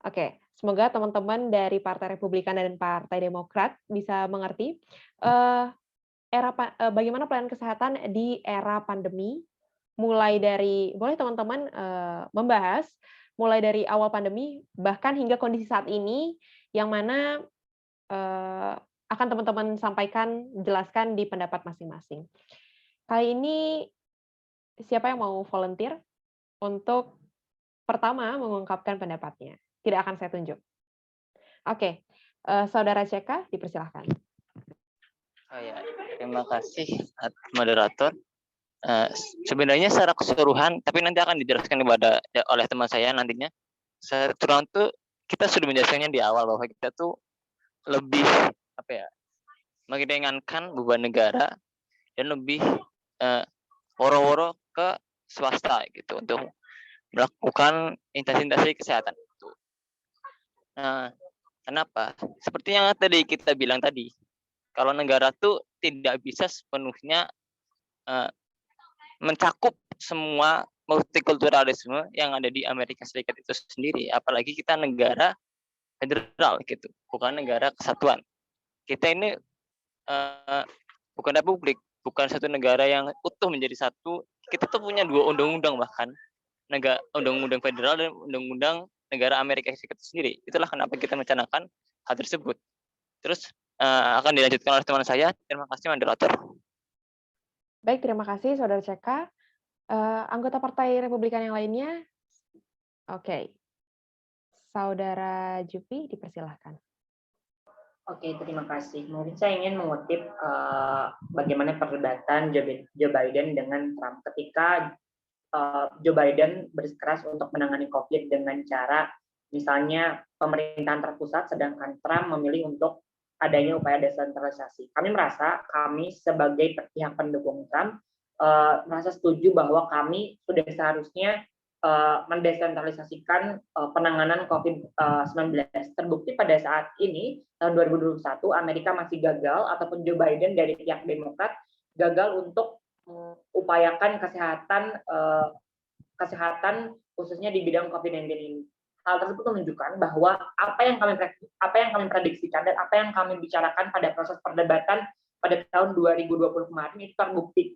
Oke, semoga teman-teman dari Partai Republikan dan Partai Demokrat bisa mengerti bagaimana pelayanan kesehatan di era pandemi, boleh teman-teman membahas mulai dari awal pandemi bahkan hingga kondisi saat ini yang mana akan teman-teman sampaikan, jelaskan di pendapat masing-masing. Kali ini siapa yang mau volunteer untuk pertama mengungkapkan pendapatnya? Tidak akan saya tunjuk. Oke, Saudara CK, dipersilahkan. Oh ya, terima kasih moderator. Sebenarnya secara keseluruhan, tapi nanti akan dijelaskan oleh teman saya nantinya. Secara keseluruhan tuh kita sudah menjelaskannya di awal bahwa kita tuh lebih meringankan beban negara dan lebih woro-woro ke swasta gitu untuk melakukan instansi kesehatan itu. Nah, kenapa? Seperti yang tadi kita bilang tadi, kalau negara tuh tidak bisa sepenuhnya mencakup semua multikulturalisme yang ada di Amerika Serikat itu sendiri, apalagi kita negara federal gitu, bukan negara kesatuan. Kita ini bukan republik, bukan satu negara yang utuh menjadi satu. Kita tuh punya 2 undang-undang bahkan, undang-undang federal dan undang-undang negara Amerika Serikat itu sendiri. Itulah kenapa kita mencanangkan hal tersebut. Terus akan dilanjutkan oleh teman saya. Terima kasih moderator. Baik, terima kasih Saudara CK. Anggota Partai Republikan yang lainnya? Oke. Saudara Jupi, dipersilahkan. Oke, terima kasih. Mungkin saya ingin mengutip bagaimana perdebatan Joe Biden dengan Trump ketika Joe Biden bersikeras untuk menangani COVID dengan cara misalnya pemerintahan terpusat, sedangkan Trump memilih untuk adanya upaya desentralisasi. Kami sebagai pihak pendukung Trump merasa setuju bahwa kami sudah seharusnya mendesentralisasikan penanganan COVID-19. Terbukti pada saat ini, tahun 2021, Amerika masih gagal, ataupun Joe Biden dari pihak Demokrat gagal untuk mengupayakan kesehatan khususnya di bidang COVID-19 ini. Hal tersebut menunjukkan bahwa apa yang kami prediksikan dan apa yang kami bicarakan pada proses perdebatan pada tahun 2020 kemarin itu terbukti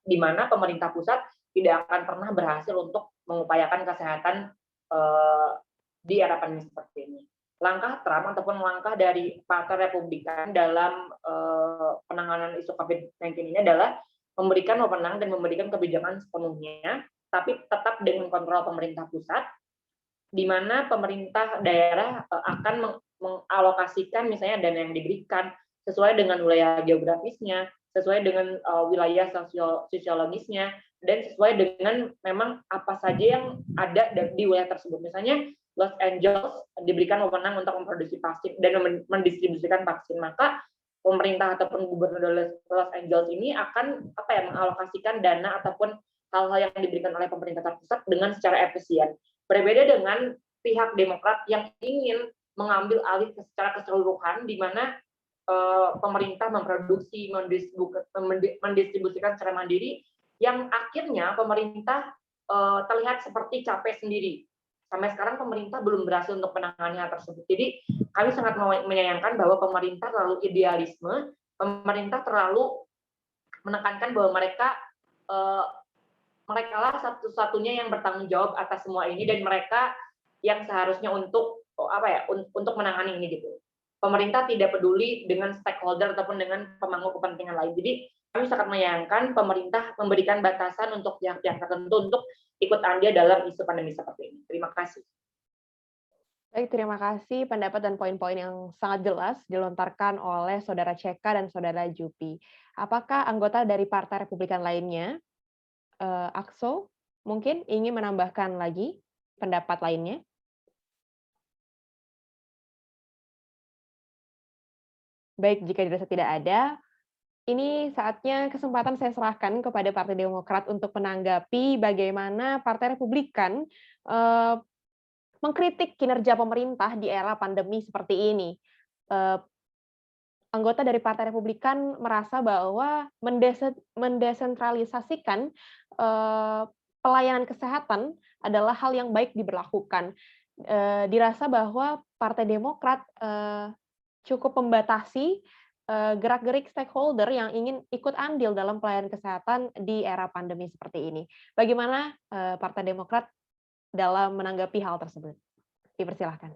di mana pemerintah pusat tidak akan pernah berhasil untuk mengupayakan kesehatan di era pandemi seperti ini. Langkah Trump ataupun langkah dari Partai Republikan dalam penanganan isu COVID-19 ini adalah memberikan wewenang dan memberikan kebijakan sepenuhnya, tapi tetap dengan kontrol pemerintah pusat, di mana pemerintah daerah akan mengalokasikan misalnya dana yang diberikan sesuai dengan wilayah geografisnya, sesuai dengan wilayah sosiologisnya, dan sesuai dengan memang apa saja yang ada di wilayah tersebut. Misalnya Los Angeles diberikan wewenang untuk memproduksi vaksin dan mendistribusikan vaksin, maka pemerintah ataupun gubernur Los Angeles ini akan mengalokasikan dana ataupun hal-hal yang diberikan oleh pemerintah terpusat dengan secara efisien. Berbeda dengan pihak Demokrat yang ingin mengambil alih secara keseluruhan, di mana pemerintah memproduksi, mendistribusikan secara mandiri, yang akhirnya pemerintah terlihat seperti capek sendiri. Sampai sekarang pemerintah belum berhasil untuk menangani hal tersebut. Jadi kami sangat menyayangkan bahwa pemerintah terlalu idealisme, pemerintah terlalu menekankan bahwa mereka lah satu-satunya yang bertanggung jawab atas semua ini, dan mereka yang seharusnya untuk menangani ini gitu. Pemerintah tidak peduli dengan stakeholder ataupun dengan pemangku kepentingan lain. Jadi kami sangat menyayangkan pemerintah memberikan batasan untuk pihak-pihak tertentu untuk ikut andil dalam isu pandemi seperti ini. Terima kasih. Baik, terima kasih pendapat dan poin-poin yang sangat jelas dilontarkan oleh Saudara CK dan Saudara Jupi. Apakah anggota dari Partai Republikan lainnya, Akso, mungkin ingin menambahkan lagi pendapat lainnya? Baik, jika dirasa tidak ada, ini saatnya kesempatan saya serahkan kepada Partai Demokrat untuk menanggapi bagaimana Partai Republikan mengkritik kinerja pemerintah di era pandemi seperti ini. anggota dari Partai Republikan merasa bahwa mendesentralisasikan pelayanan kesehatan adalah hal yang baik diberlakukan. Dirasa bahwa Partai Demokrat cukup membatasi gerak-gerik stakeholder yang ingin ikut andil dalam pelayanan kesehatan di era pandemi seperti ini. Bagaimana Partai Demokrat dalam menanggapi hal tersebut? Dipersilahkan.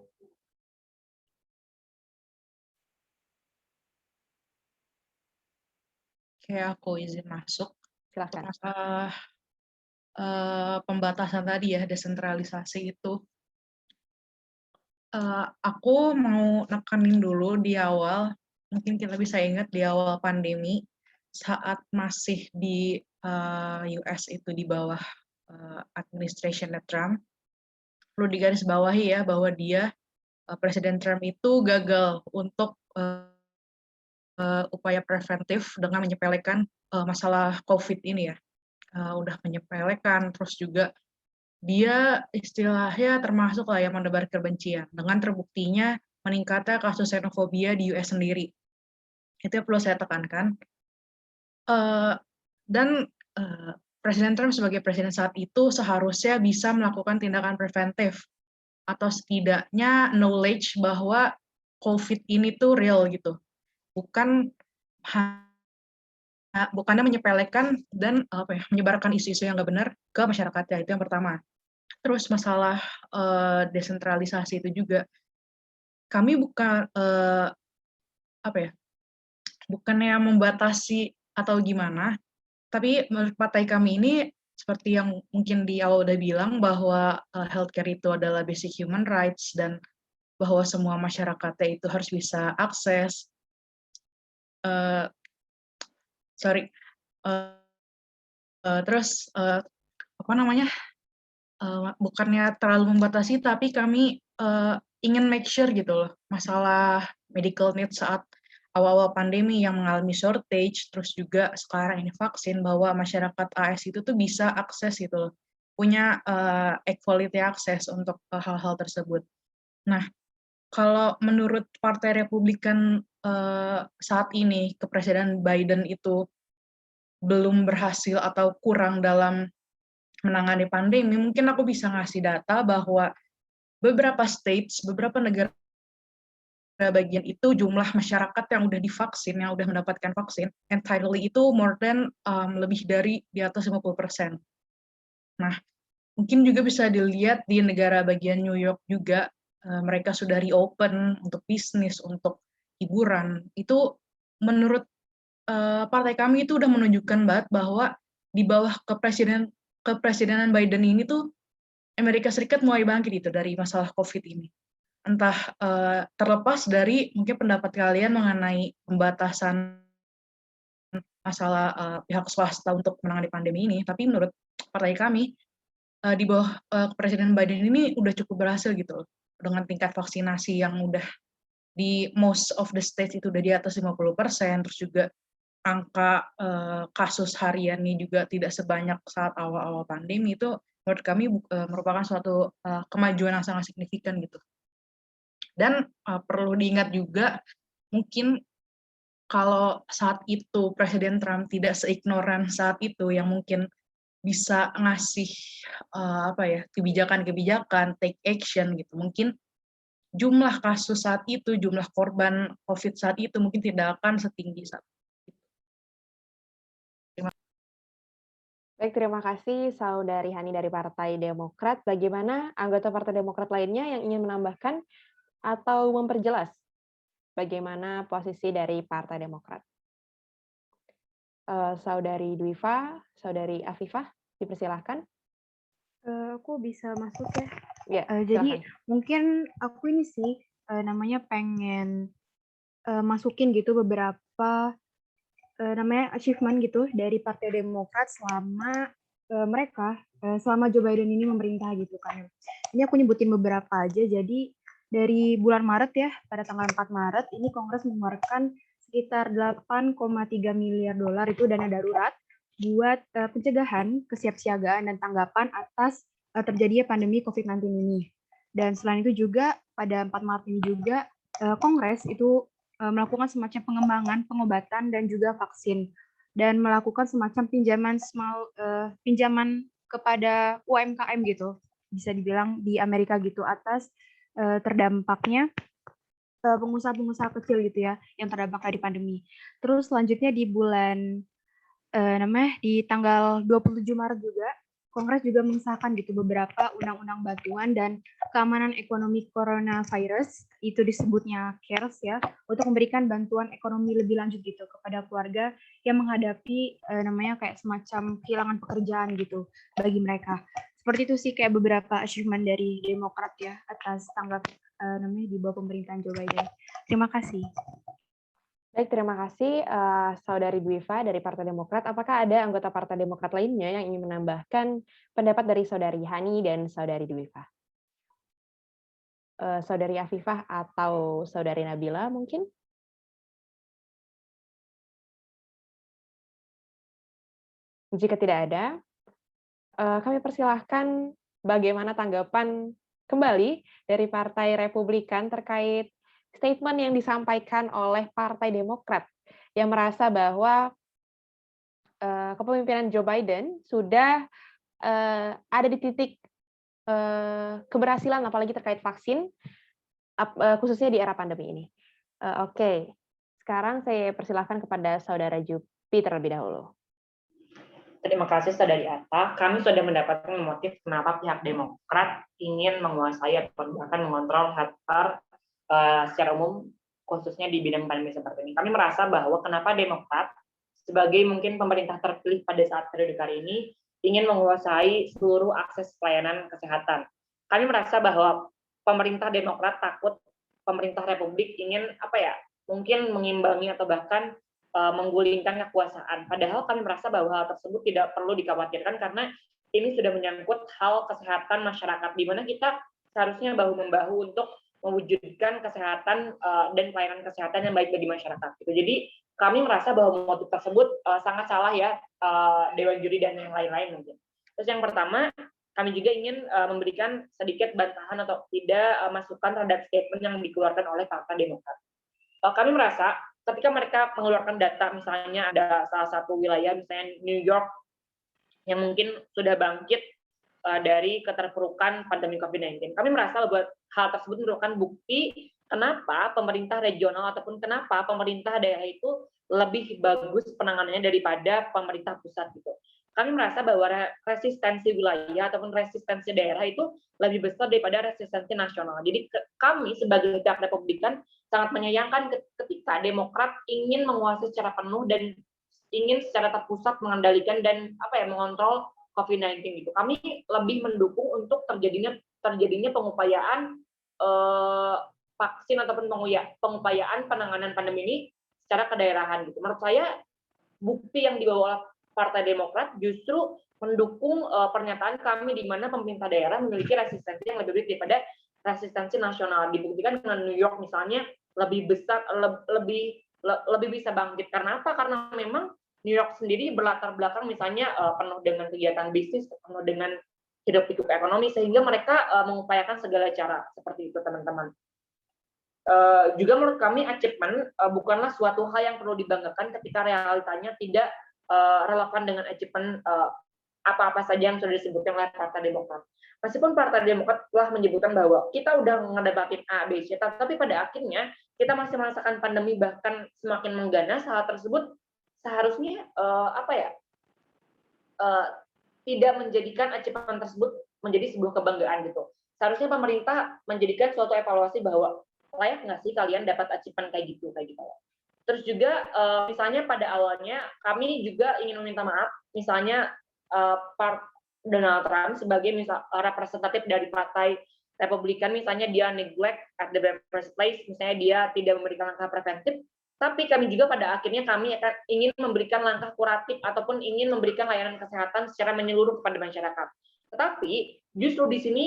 Oke, aku izin masuk. Untuk Silakan. masalah pembatasan tadi ya, desentralisasi itu, aku mau nekanin dulu di awal, mungkin kita bisa ingat di awal pandemi, saat masih di US itu di bawah administration Trump, perlu digarisbawahi ya bahwa Presiden Trump itu gagal untuk upaya preventif dengan menyepelekan masalah COVID ini ya. Udah menyepelekan, terus juga dia istilahnya termasuk lah yang menebar kebencian, dengan terbuktinya meningkatnya kasus xenofobia di US sendiri. Itu yang perlu saya tekankan. Dan Presiden Trump sebagai presiden saat itu seharusnya bisa melakukan tindakan preventif, atau setidaknya knowledge bahwa COVID ini tuh real gitu. Bukannya menyepelekan dan menyebarkan isu-isu yang nggak benar ke masyarakatnya, itu yang pertama. Terus masalah desentralisasi itu juga, kami bukannya membatasi atau gimana, tapi menurut partai kami ini seperti yang mungkin di awal udah bilang bahwa healthcare itu adalah basic human rights dan bahwa semua masyarakatnya itu harus bisa akses. Terus bukannya terlalu membatasi, tapi kami ingin make sure gitu loh, masalah medical needs saat awal-awal pandemi yang mengalami shortage, terus juga sekarang ini vaksin, bahwa masyarakat AS itu tuh bisa akses gitu loh, punya equality akses untuk hal-hal tersebut. Nah, kalau menurut Partai Republikan saat ini, kepresidenan Biden itu belum berhasil atau kurang dalam menangani pandemi, mungkin aku bisa ngasih data bahwa beberapa negara bagian itu jumlah masyarakat yang udah divaksin, yang udah mendapatkan vaksin, entirely itu more than lebih dari di atas 50%. Nah, mungkin juga bisa dilihat di negara bagian New York juga, mereka sudah reopen untuk bisnis, untuk hiburan. Itu menurut partai kami itu udah menunjukkan banget bahwa di bawah kepresidenan Biden ini tuh Amerika Serikat mulai bangkit itu dari masalah COVID ini. Entah terlepas dari mungkin pendapat kalian mengenai pembatasan masalah pihak swasta untuk menangani pandemi ini, tapi menurut partai kami di bawah Presiden Biden ini udah cukup berhasil gitu loh, dengan tingkat vaksinasi yang udah di most of the states itu udah di atas 50%, terus juga angka kasus hariannya juga tidak sebanyak saat awal-awal pandemi. Itu menurut kami merupakan suatu kemajuan yang sangat signifikan gitu. Dan perlu diingat juga, mungkin kalau saat itu Presiden Trump tidak seignoran saat itu, yang mungkin bisa ngasih kebijakan-kebijakan, take action gitu, mungkin jumlah kasus saat itu, jumlah korban COVID saat itu mungkin tidak akan setinggi saat itu. Baik, terima kasih Saudari Hani dari Partai Demokrat. Bagaimana anggota Partai Demokrat lainnya yang ingin menambahkan atau memperjelas bagaimana posisi dari Partai Demokrat? Saudari Dwiva, Saudari Afifah, dipersilahkan. Aku bisa masuk ya. Ya, jadi mungkin aku ini sih namanya pengen masukin gitu beberapa namanya achievement gitu dari Partai Demokrat selama mereka selama Joe Biden ini memerintah gitu kan. Ini aku nyebutin beberapa aja. Jadi dari bulan Maret ya, pada tanggal 4 Maret ini Kongres mengeluarkan sekitar 8,3 miliar dolar itu dana darurat buat pencegahan, kesiapsiagaan dan tanggapan atas terjadinya pandemi COVID-19 ini. Dan selain itu juga pada 4 Maret ini juga Kongres itu melakukan semacam pengembangan, pengobatan, dan juga vaksin. Dan melakukan semacam pinjaman kepada UMKM gitu, bisa dibilang di Amerika gitu, atas terdampaknya pengusaha-pengusaha kecil gitu ya, yang terdampak dari pandemi. Terus selanjutnya di di tanggal 27 Maret juga, Kongres juga mengesahkan gitu beberapa undang-undang bantuan dan keamanan ekonomi coronavirus, itu disebutnya CARES ya, untuk memberikan bantuan ekonomi lebih lanjut gitu kepada keluarga yang menghadapi kayak semacam kehilangan pekerjaan gitu bagi mereka. Seperti itu sih kayak beberapa achievement dari Demokrat ya atas tanggap di bawah pemerintahan Joe Biden. Terima kasih. Baik, terima kasih Saudari Dwiva dari Partai Demokrat. Apakah ada anggota Partai Demokrat lainnya yang ingin menambahkan pendapat dari Saudari Hani dan Saudari Dwiva? Saudari Afifah atau Saudari Nabila mungkin? Jika tidak ada, kami persilahkan bagaimana tanggapan kembali dari Partai Republikan terkait statement yang disampaikan oleh Partai Demokrat yang merasa bahwa kepemimpinan Joe Biden sudah ada di titik keberhasilan, apalagi terkait vaksin, khususnya di era pandemi ini. Oke, sekarang saya persilahkan kepada Saudara Jupi terlebih dahulu. Terima kasih Saudari Atta. Kami sudah mendapatkan motif kenapa pihak Demokrat ingin menguasai atau bahkan mengontrol hardware secara umum, khususnya di bidang pandemi seperti ini. Kami merasa bahwa kenapa Demokrat sebagai mungkin pemerintah terpilih pada saat periode kali ini ingin menguasai seluruh akses pelayanan kesehatan. Kami merasa bahwa pemerintah Demokrat takut pemerintah Republik ingin mungkin mengimbangi atau bahkan menggulingkan kekuasaan. Padahal kami merasa bahwa hal tersebut tidak perlu dikhawatirkan karena ini sudah menyangkut hal kesehatan masyarakat, di mana kita seharusnya bahu-membahu untuk mewujudkan kesehatan dan pelayanan kesehatan yang baik bagi masyarakat. Jadi kami merasa bahwa motif tersebut sangat salah ya, Dewan Juri dan yang lain-lain mungkin. Terus yang pertama, kami juga ingin memberikan sedikit bantahan atau tidak masukan terhadap statement yang dikeluarkan oleh Partai Demokrat. Kami merasa ketika mereka mengeluarkan data, misalnya ada salah satu wilayah, misalnya New York, yang mungkin sudah bangkit dari keterpurukan pandemi COVID-19. Kami merasa bahwa hal tersebut merupakan bukti kenapa pemerintah regional ataupun kenapa pemerintah daerah itu lebih bagus penanganannya daripada pemerintah pusat gitu. Kami merasa bahwa resistensi wilayah ataupun resistensi daerah itu lebih besar daripada resistensi nasional. Jadi kami sebagai pihak Republikan sangat menyayangkan ketika Demokrat ingin menguasai secara penuh dan ingin secara terpusat mengendalikan dan mengontrol COVID-19 gitu. Kami lebih mendukung untuk terjadinya pengupayaan vaksin ataupun pengupayaan penanganan pandemi ini secara kedaerahan gitu. Menurut saya bukti yang dibawa oleh Partai Demokrat justru mendukung pernyataan kami di mana pemerintah daerah memiliki resistensi yang lebih baik daripada resistensi nasional. Dibuktikan dengan New York misalnya lebih besar, lebih bisa bangkit. Karena apa? Karena memang New York sendiri berlatar belakang misalnya penuh dengan kegiatan bisnis, penuh dengan hidup-pikuk ekonomi, sehingga mereka mengupayakan segala cara seperti itu, teman-teman. Juga menurut kami achievement bukanlah suatu hal yang perlu dibanggakan ketika realitanya tidak relevan dengan achievement apa-apa saja yang sudah disebutkan oleh Partai Demokrat. Meskipun Partai Demokrat telah menyebutkan bahwa kita udah ngedebatin A, B, C, tapi pada akhirnya kita masih merasakan pandemi bahkan semakin mengganas. Hal tersebut seharusnya tidak menjadikan achievement tersebut menjadi sebuah kebanggaan gitu. Seharusnya pemerintah menjadikan suatu evaluasi bahwa layak nggak sih kalian dapat achievement kayak gitu. Terus juga misalnya pada awalnya kami juga ingin meminta maaf, misalnya Donald Trump sebagai representatif dari Partai Republikan, misalnya dia neglect at the first place, misalnya dia tidak memberikan langkah preventif. Tapi kami juga pada akhirnya kami akan ingin memberikan langkah kuratif ataupun ingin memberikan layanan kesehatan secara menyeluruh kepada masyarakat. Tetapi justru di sini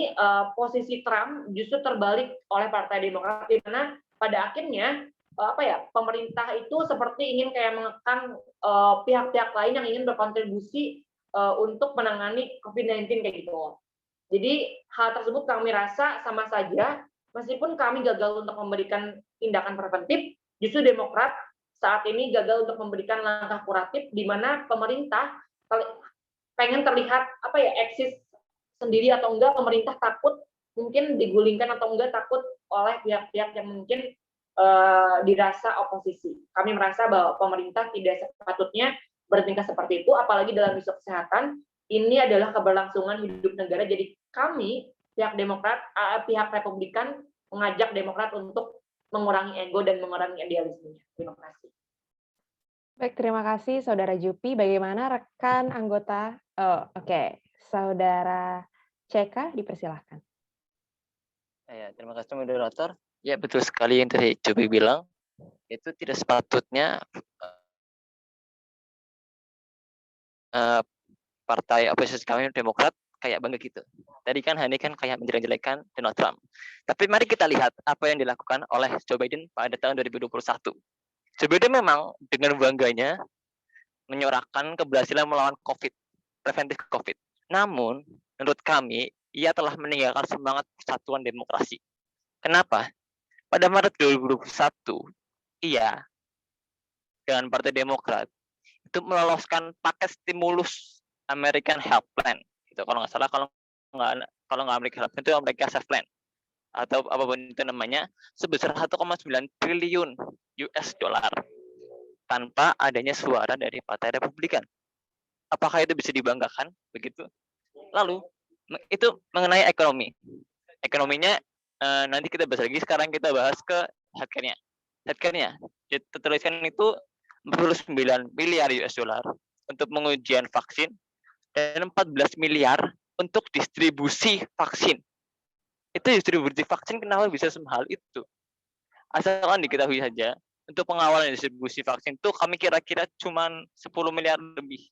posisi Trump justru terbalik oleh Partai Demokrat, di mana pada akhirnya pemerintah itu seperti ingin kayak mengekang pihak-pihak lain yang ingin berkontribusi untuk menangani COVID-19 kayak gitu. Jadi hal tersebut kami rasa sama saja, meskipun kami gagal untuk memberikan tindakan preventif, Justru Demokrat saat ini gagal untuk memberikan langkah kuratif di mana pemerintah pengen terlihat eksis sendiri atau enggak, pemerintah takut mungkin digulingkan atau enggak, takut oleh pihak-pihak yang mungkin dirasa oposisi. Kami merasa bahwa pemerintah tidak sepatutnya bertingkah seperti itu, apalagi dalam isu kesehatan. Ini adalah keberlangsungan hidup negara. Jadi kami, pihak Demokrat, pihak Republikan, mengajak Demokrat untuk mengurangi ego dan mengurangi idealismenya. Terima kasih. Baik, terima kasih Saudara Jupi. Bagaimana rekan anggota? Oke. Saudara CK, dipersilahkan. Ya, terima kasih moderator. Ya, betul sekali yang tadi Jupi bilang. Itu tidak sepatutnya partai oposisi kami Demokrat kayak bangga gitu. Tadi kan Hani kan kayak menjelek-jelekan Donald Trump. Tapi mari kita lihat apa yang dilakukan oleh Joe Biden pada tahun 2021. Joe Biden memang dengan bangganya menyorakan keberhasilan melawan COVID, preventif COVID. Namun, menurut kami, ia telah meninggalkan semangat persatuan demokrasi. Kenapa? Pada Maret 2021, ia dengan Partai Demokrat itu meloloskan paket stimulus American Health Plan. Itu kalau nggak salah, kalau nggak American Health Plan itu American Safe Plan atau apapun itu namanya, sebesar 1,9 triliun US dollar tanpa adanya suara dari Partai Republikan. Apakah itu bisa dibanggakan begitu? Lalu itu mengenai ekonomi. Ekonominya nanti kita bahas lagi. Sekarang kita bahas ke healthcare-nya. Healthcare-nya tertuliskan itu 49 miliar US dollar untuk pengujian vaksin dan 14 miliar untuk distribusi vaksin. Itu distribusi vaksin kenapa bisa semahal itu? Asalkan diketahui saja, untuk pengawalan distribusi vaksin itu kami kira-kira cuma 10 miliar lebih.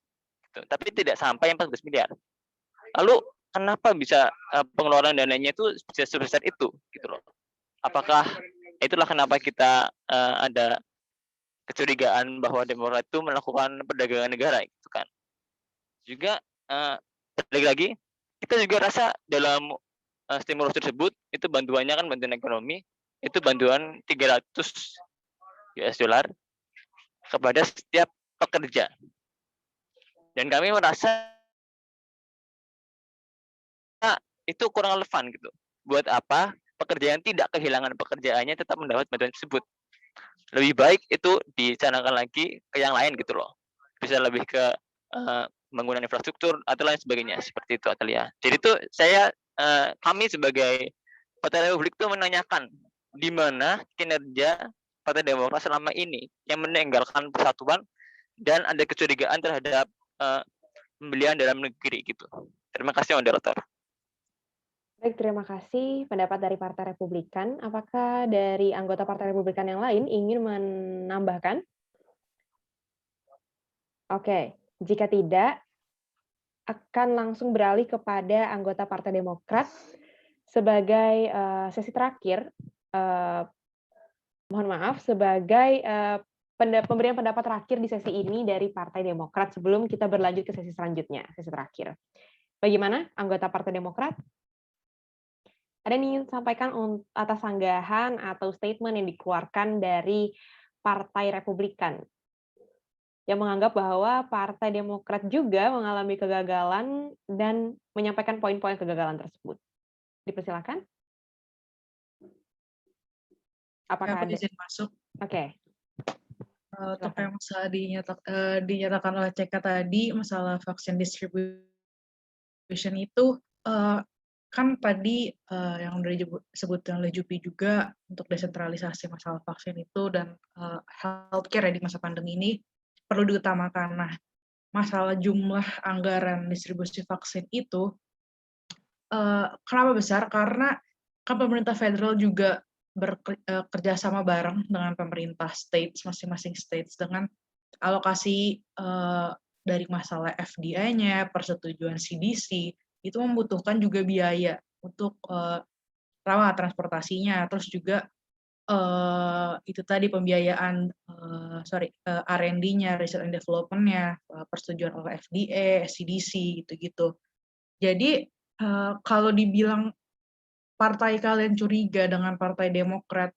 Gitu. Tapi tidak sampai 14 miliar. Lalu kenapa bisa pengeluaran dananya itu bisa sebesar itu? Gitu loh. Apakah itulah kenapa kita ada kecurigaan bahwa Demokrat itu melakukan perdagangan negara, gitu kan? Juga lagi kita juga rasa dalam stimulus tersebut itu bantuannya kan bantuan ekonomi, itu bantuan 300 US dollar kepada setiap pekerja. Dan kami merasa itu kurang relevan gitu. Buat apa pekerja yang tidak kehilangan pekerjaannya tetap mendapat bantuan tersebut? Lebih baik itu dicanangkan lagi ke yang lain gitu loh. Bisa lebih ke pembangunan infrastruktur atau lain sebagainya seperti itu, Atalia. Jadi itu kami sebagai Partai Republik itu menanyakan di mana kinerja Partai Demokrat selama ini yang meninggalkan persatuan dan ada kecurigaan terhadap pembelian dalam negeri gitu. Terima kasih moderator. Baik, terima kasih pendapat dari Partai Republikan. Apakah dari anggota Partai Republikan yang lain ingin menambahkan? Oke, jika tidak, akan langsung beralih kepada anggota Partai Demokrat sebagai sesi terakhir. Mohon maaf, sebagai pemberian pendapat terakhir di sesi ini dari Partai Demokrat sebelum kita berlanjut ke sesi selanjutnya, sesi terakhir. Bagaimana anggota Partai Demokrat? Ada yang ingin sampaikan atas sanggahan atau statement yang dikeluarkan dari Partai Republikan yang menganggap bahwa Partai Demokrat juga mengalami kegagalan dan menyampaikan poin-poin kegagalan tersebut. Dipersilakan. Apakah ada? Izin masuk. Oke. Untuk yang masalah dinyatakan oleh CK tadi, masalah vaksin distribution itu kan tadi yang udah disebutkan oleh Jupi juga untuk desentralisasi masalah vaksin itu dan healthcare di masa pandemi ini perlu diutamakan. Nah, masalah jumlah anggaran distribusi vaksin itu kenapa besar? Karena kan pemerintah federal juga bekerja sama bareng dengan pemerintah states, masing-masing states dengan alokasi dari masalah FDA-nya, persetujuan CDC, itu membutuhkan juga biaya untuk rawat transportasinya, terus juga itu tadi pembiayaan R&D-nya, research and development-nya, persetujuan oleh FDA, CDC, gitu-gitu. Jadi kalau dibilang partai kalian curiga dengan Partai Demokrat,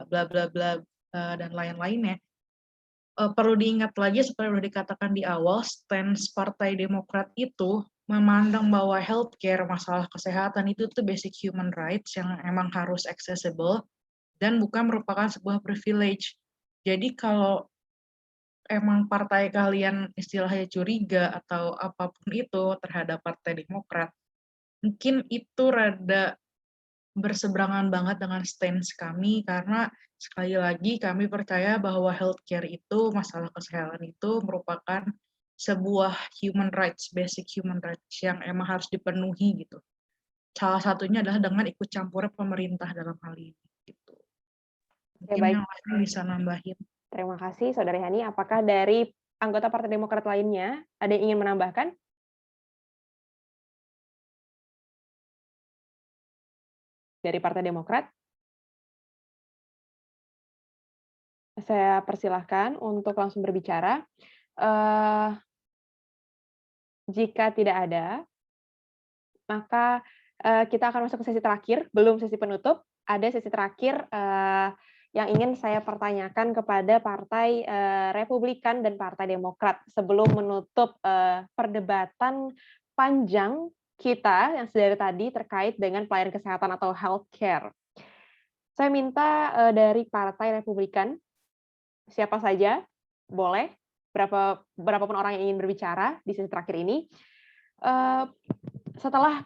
bla bla bla, dan lain-lainnya. Perlu diingat lagi seperti yang sudah dikatakan di awal, stance Partai Demokrat itu memandang bahwa healthcare, masalah kesehatan itu tuh basic human rights yang emang harus accessible dan bukan merupakan sebuah privilege. Jadi kalau emang partai kalian istilahnya curiga atau apapun itu terhadap Partai Demokrat, mungkin itu rada berseberangan banget dengan stance kami, karena sekali lagi kami percaya bahwa healthcare itu, masalah kesehatan itu merupakan sebuah human rights, basic human rights yang emang harus dipenuhi gitu. Salah satunya adalah dengan ikut campur pemerintah dalam hal ini. Gitu. Mungkin baik. yang lain bisa nambahin. Terima kasih, Saudara Yani. Apakah dari anggota Partai Demokrat lainnya ada yang ingin menambahkan? Dari Partai Demokrat? Saya persilahkan untuk langsung berbicara. Jika tidak ada, maka kita akan masuk ke sesi terakhir, belum sesi penutup. Ada sesi terakhir yang ingin saya pertanyakan kepada Partai Republikan dan Partai Demokrat sebelum menutup perdebatan panjang kita yang dari tadi terkait dengan pelayanan kesehatan atau healthcare. Saya minta dari Partai Republikan, siapa saja, boleh, berapapun orang yang ingin berbicara di sesi terakhir ini, setelah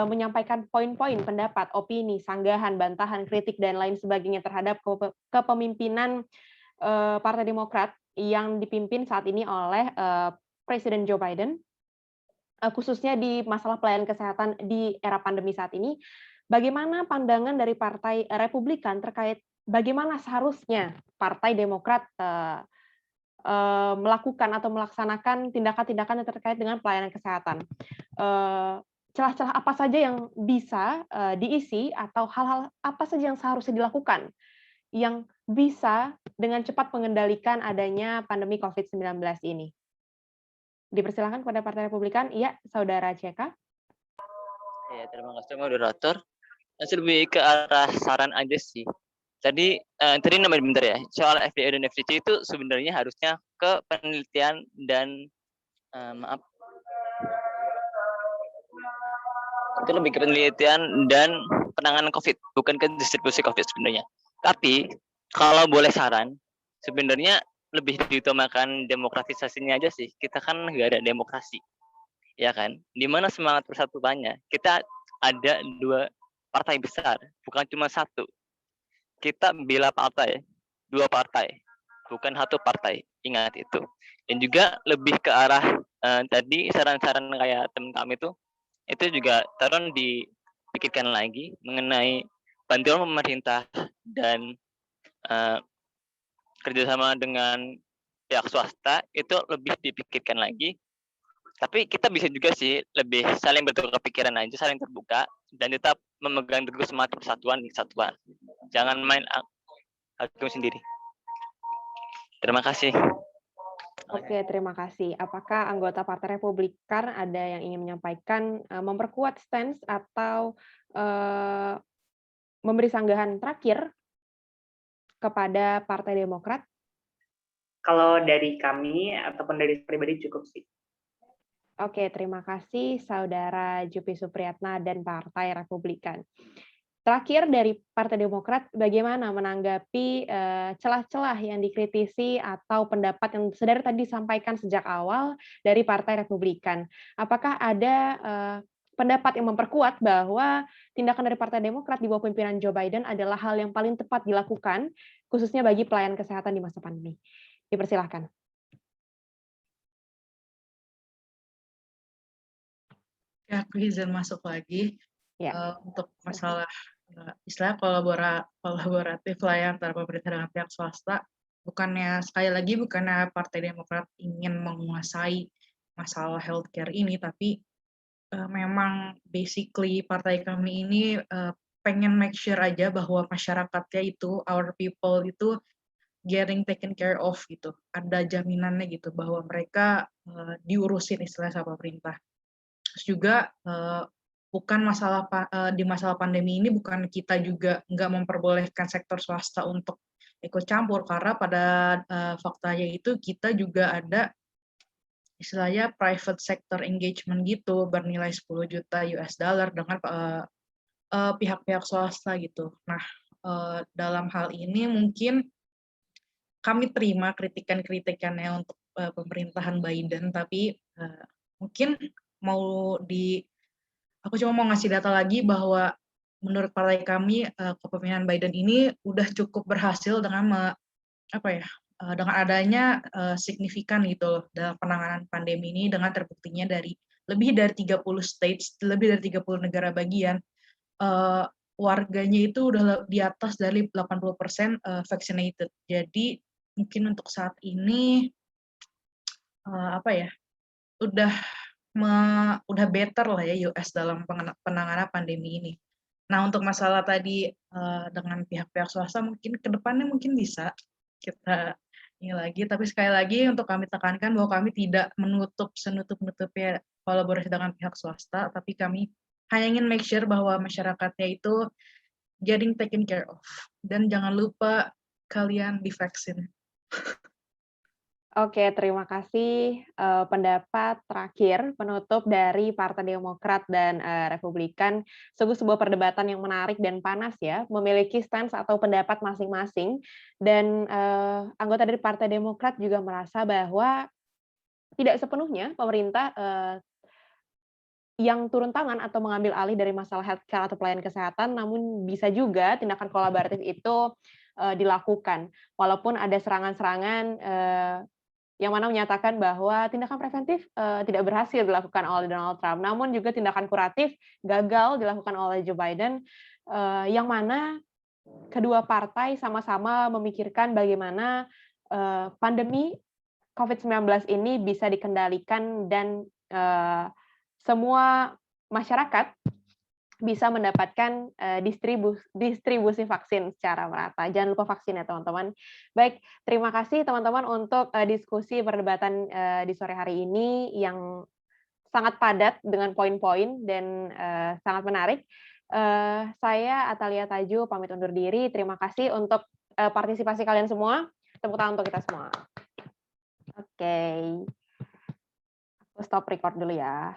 menyampaikan poin-poin pendapat, opini, sanggahan, bantahan, kritik, dan lain sebagainya terhadap kepemimpinan Partai Demokrat yang dipimpin saat ini oleh Presiden Joe Biden, khususnya di masalah pelayanan kesehatan di era pandemi saat ini, bagaimana pandangan dari Partai Republikan terkait bagaimana seharusnya Partai Demokrat melakukan atau melaksanakan tindakan-tindakan yang terkait dengan pelayanan kesehatan. Celah-celah apa saja yang bisa diisi atau hal-hal apa saja yang seharusnya dilakukan yang bisa dengan cepat mengendalikan adanya pandemi COVID-19 ini. Dipersilakan kepada Partai Republikan. Iya, Saudara CK. Ya, terima kasih moderator. Masih lebih ke arah saran aja sih. Tadi namanya bentar ya, soal FDA dan FDC itu sebenarnya harusnya ke penelitian dan itu lebih ke penelitian dan penanganan COVID, bukan ke distribusi COVID sebenarnya. Tapi kalau boleh saran, sebenarnya lebih diutamakan demokratisasinya aja sih. Kita kan nggak ada demokrasi, ya kan? Di mana semangat persatuannya? Kita ada 2 partai besar, bukan cuma 1. Kita bela partai, 2 partai, bukan 1 partai. Ingat itu. Dan juga lebih ke arah tadi saran-saran kayak teman kami itu juga tolong dipikirkan lagi mengenai bantuan pemerintah dan kerjasama dengan pihak swasta itu lebih dipikirkan lagi. Tapi kita bisa juga sih lebih saling bertukar pikiran aja, saling terbuka dan tetap memegang teguh semangat persatuan di kesatuan. Jangan main hakim sendiri. Terima kasih. Oke, terima kasih. Apakah anggota Partai Republikan ada yang ingin menyampaikan memperkuat stance atau memberi sanggahan terakhir kepada Partai Demokrat? Kalau dari kami ataupun dari pribadi cukup sih. Oke, terima kasih Saudara Jupi Supriyatna dan Partai Republikan. Terakhir dari Partai Demokrat, bagaimana menanggapi celah-celah yang dikritisi atau pendapat yang sedari tadi disampaikan sejak awal dari Partai Republikan? Apakah ada pendapat yang memperkuat bahwa tindakan dari Partai Demokrat di bawah pimpinan Joe Biden adalah hal yang paling tepat dilakukan, khususnya bagi pelayanan kesehatan di masa pandemi? Dipersilahkan. Ya, aku izin masuk lagi Ya. untuk masalah istilah kolaboratif lah ya antara pemerintah dengan pihak swasta. Bukannya Partai Demokrat ingin menguasai masalah healthcare ini, tapi memang basically partai kami ini pengen make sure aja bahwa masyarakatnya itu, our people itu getting taken care of gitu. Ada jaminannya gitu bahwa mereka diurusin istilah sama pemerintah. Terus juga bukan di masalah pandemi ini bukan kita juga nggak memperbolehkan sektor swasta untuk ikut campur, karena pada faktanya itu kita juga ada istilahnya private sector engagement gitu, bernilai 10 juta US dollar dengan pihak-pihak swasta gitu. Nah, dalam hal ini mungkin kami terima kritikan-kritikannya untuk pemerintahan Biden, tapi mungkin aku cuma mau ngasih data lagi bahwa menurut partai kami kepemimpinan Biden ini udah cukup berhasil dengan dengan adanya signifikan gitu loh dalam penanganan pandemi ini, dengan terbuktinya dari lebih dari 30 states, lebih dari 30 negara bagian, warganya itu udah di atas dari 80% vaccinated. Jadi mungkin untuk saat ini udah better lah ya US dalam penanganan pandemi ini. Nah, untuk masalah tadi dengan pihak-pihak swasta mungkin ke depannya mungkin bisa kita ini lagi, tapi sekali lagi untuk kami tekankan bahwa kami tidak menutup senutup-nutupnya kolaborasi dengan pihak swasta, tapi kami hanya ingin make sure bahwa masyarakatnya itu getting taken care of. Dan jangan lupa kalian divaksin. Oke, terima kasih pendapat terakhir penutup dari Partai Demokrat dan Republikan. Sebuah perdebatan yang menarik dan panas ya, memiliki stance atau pendapat masing-masing. Dan anggota dari Partai Demokrat juga merasa bahwa tidak sepenuhnya pemerintah yang turun tangan atau mengambil alih dari masalah healthcare atau pelayanan kesehatan, namun bisa juga tindakan kolaboratif itu dilakukan. Walaupun ada serangan-serangan yang mana menyatakan bahwa tindakan preventif tidak berhasil dilakukan oleh Donald Trump, namun juga tindakan kuratif gagal dilakukan oleh Joe Biden, yang mana kedua partai sama-sama memikirkan bagaimana pandemi COVID-19 ini bisa dikendalikan dan semua masyarakat bisa mendapatkan distribusi vaksin secara merata. Jangan lupa vaksin ya teman-teman. Baik, terima kasih teman-teman untuk diskusi perdebatan di sore hari ini yang sangat padat dengan poin-poin dan sangat menarik. Saya Atalia Taju pamit undur diri. Terima kasih untuk partisipasi kalian semua. Tepuk tangan untuk kita semua. Oke. Aku stop record dulu ya.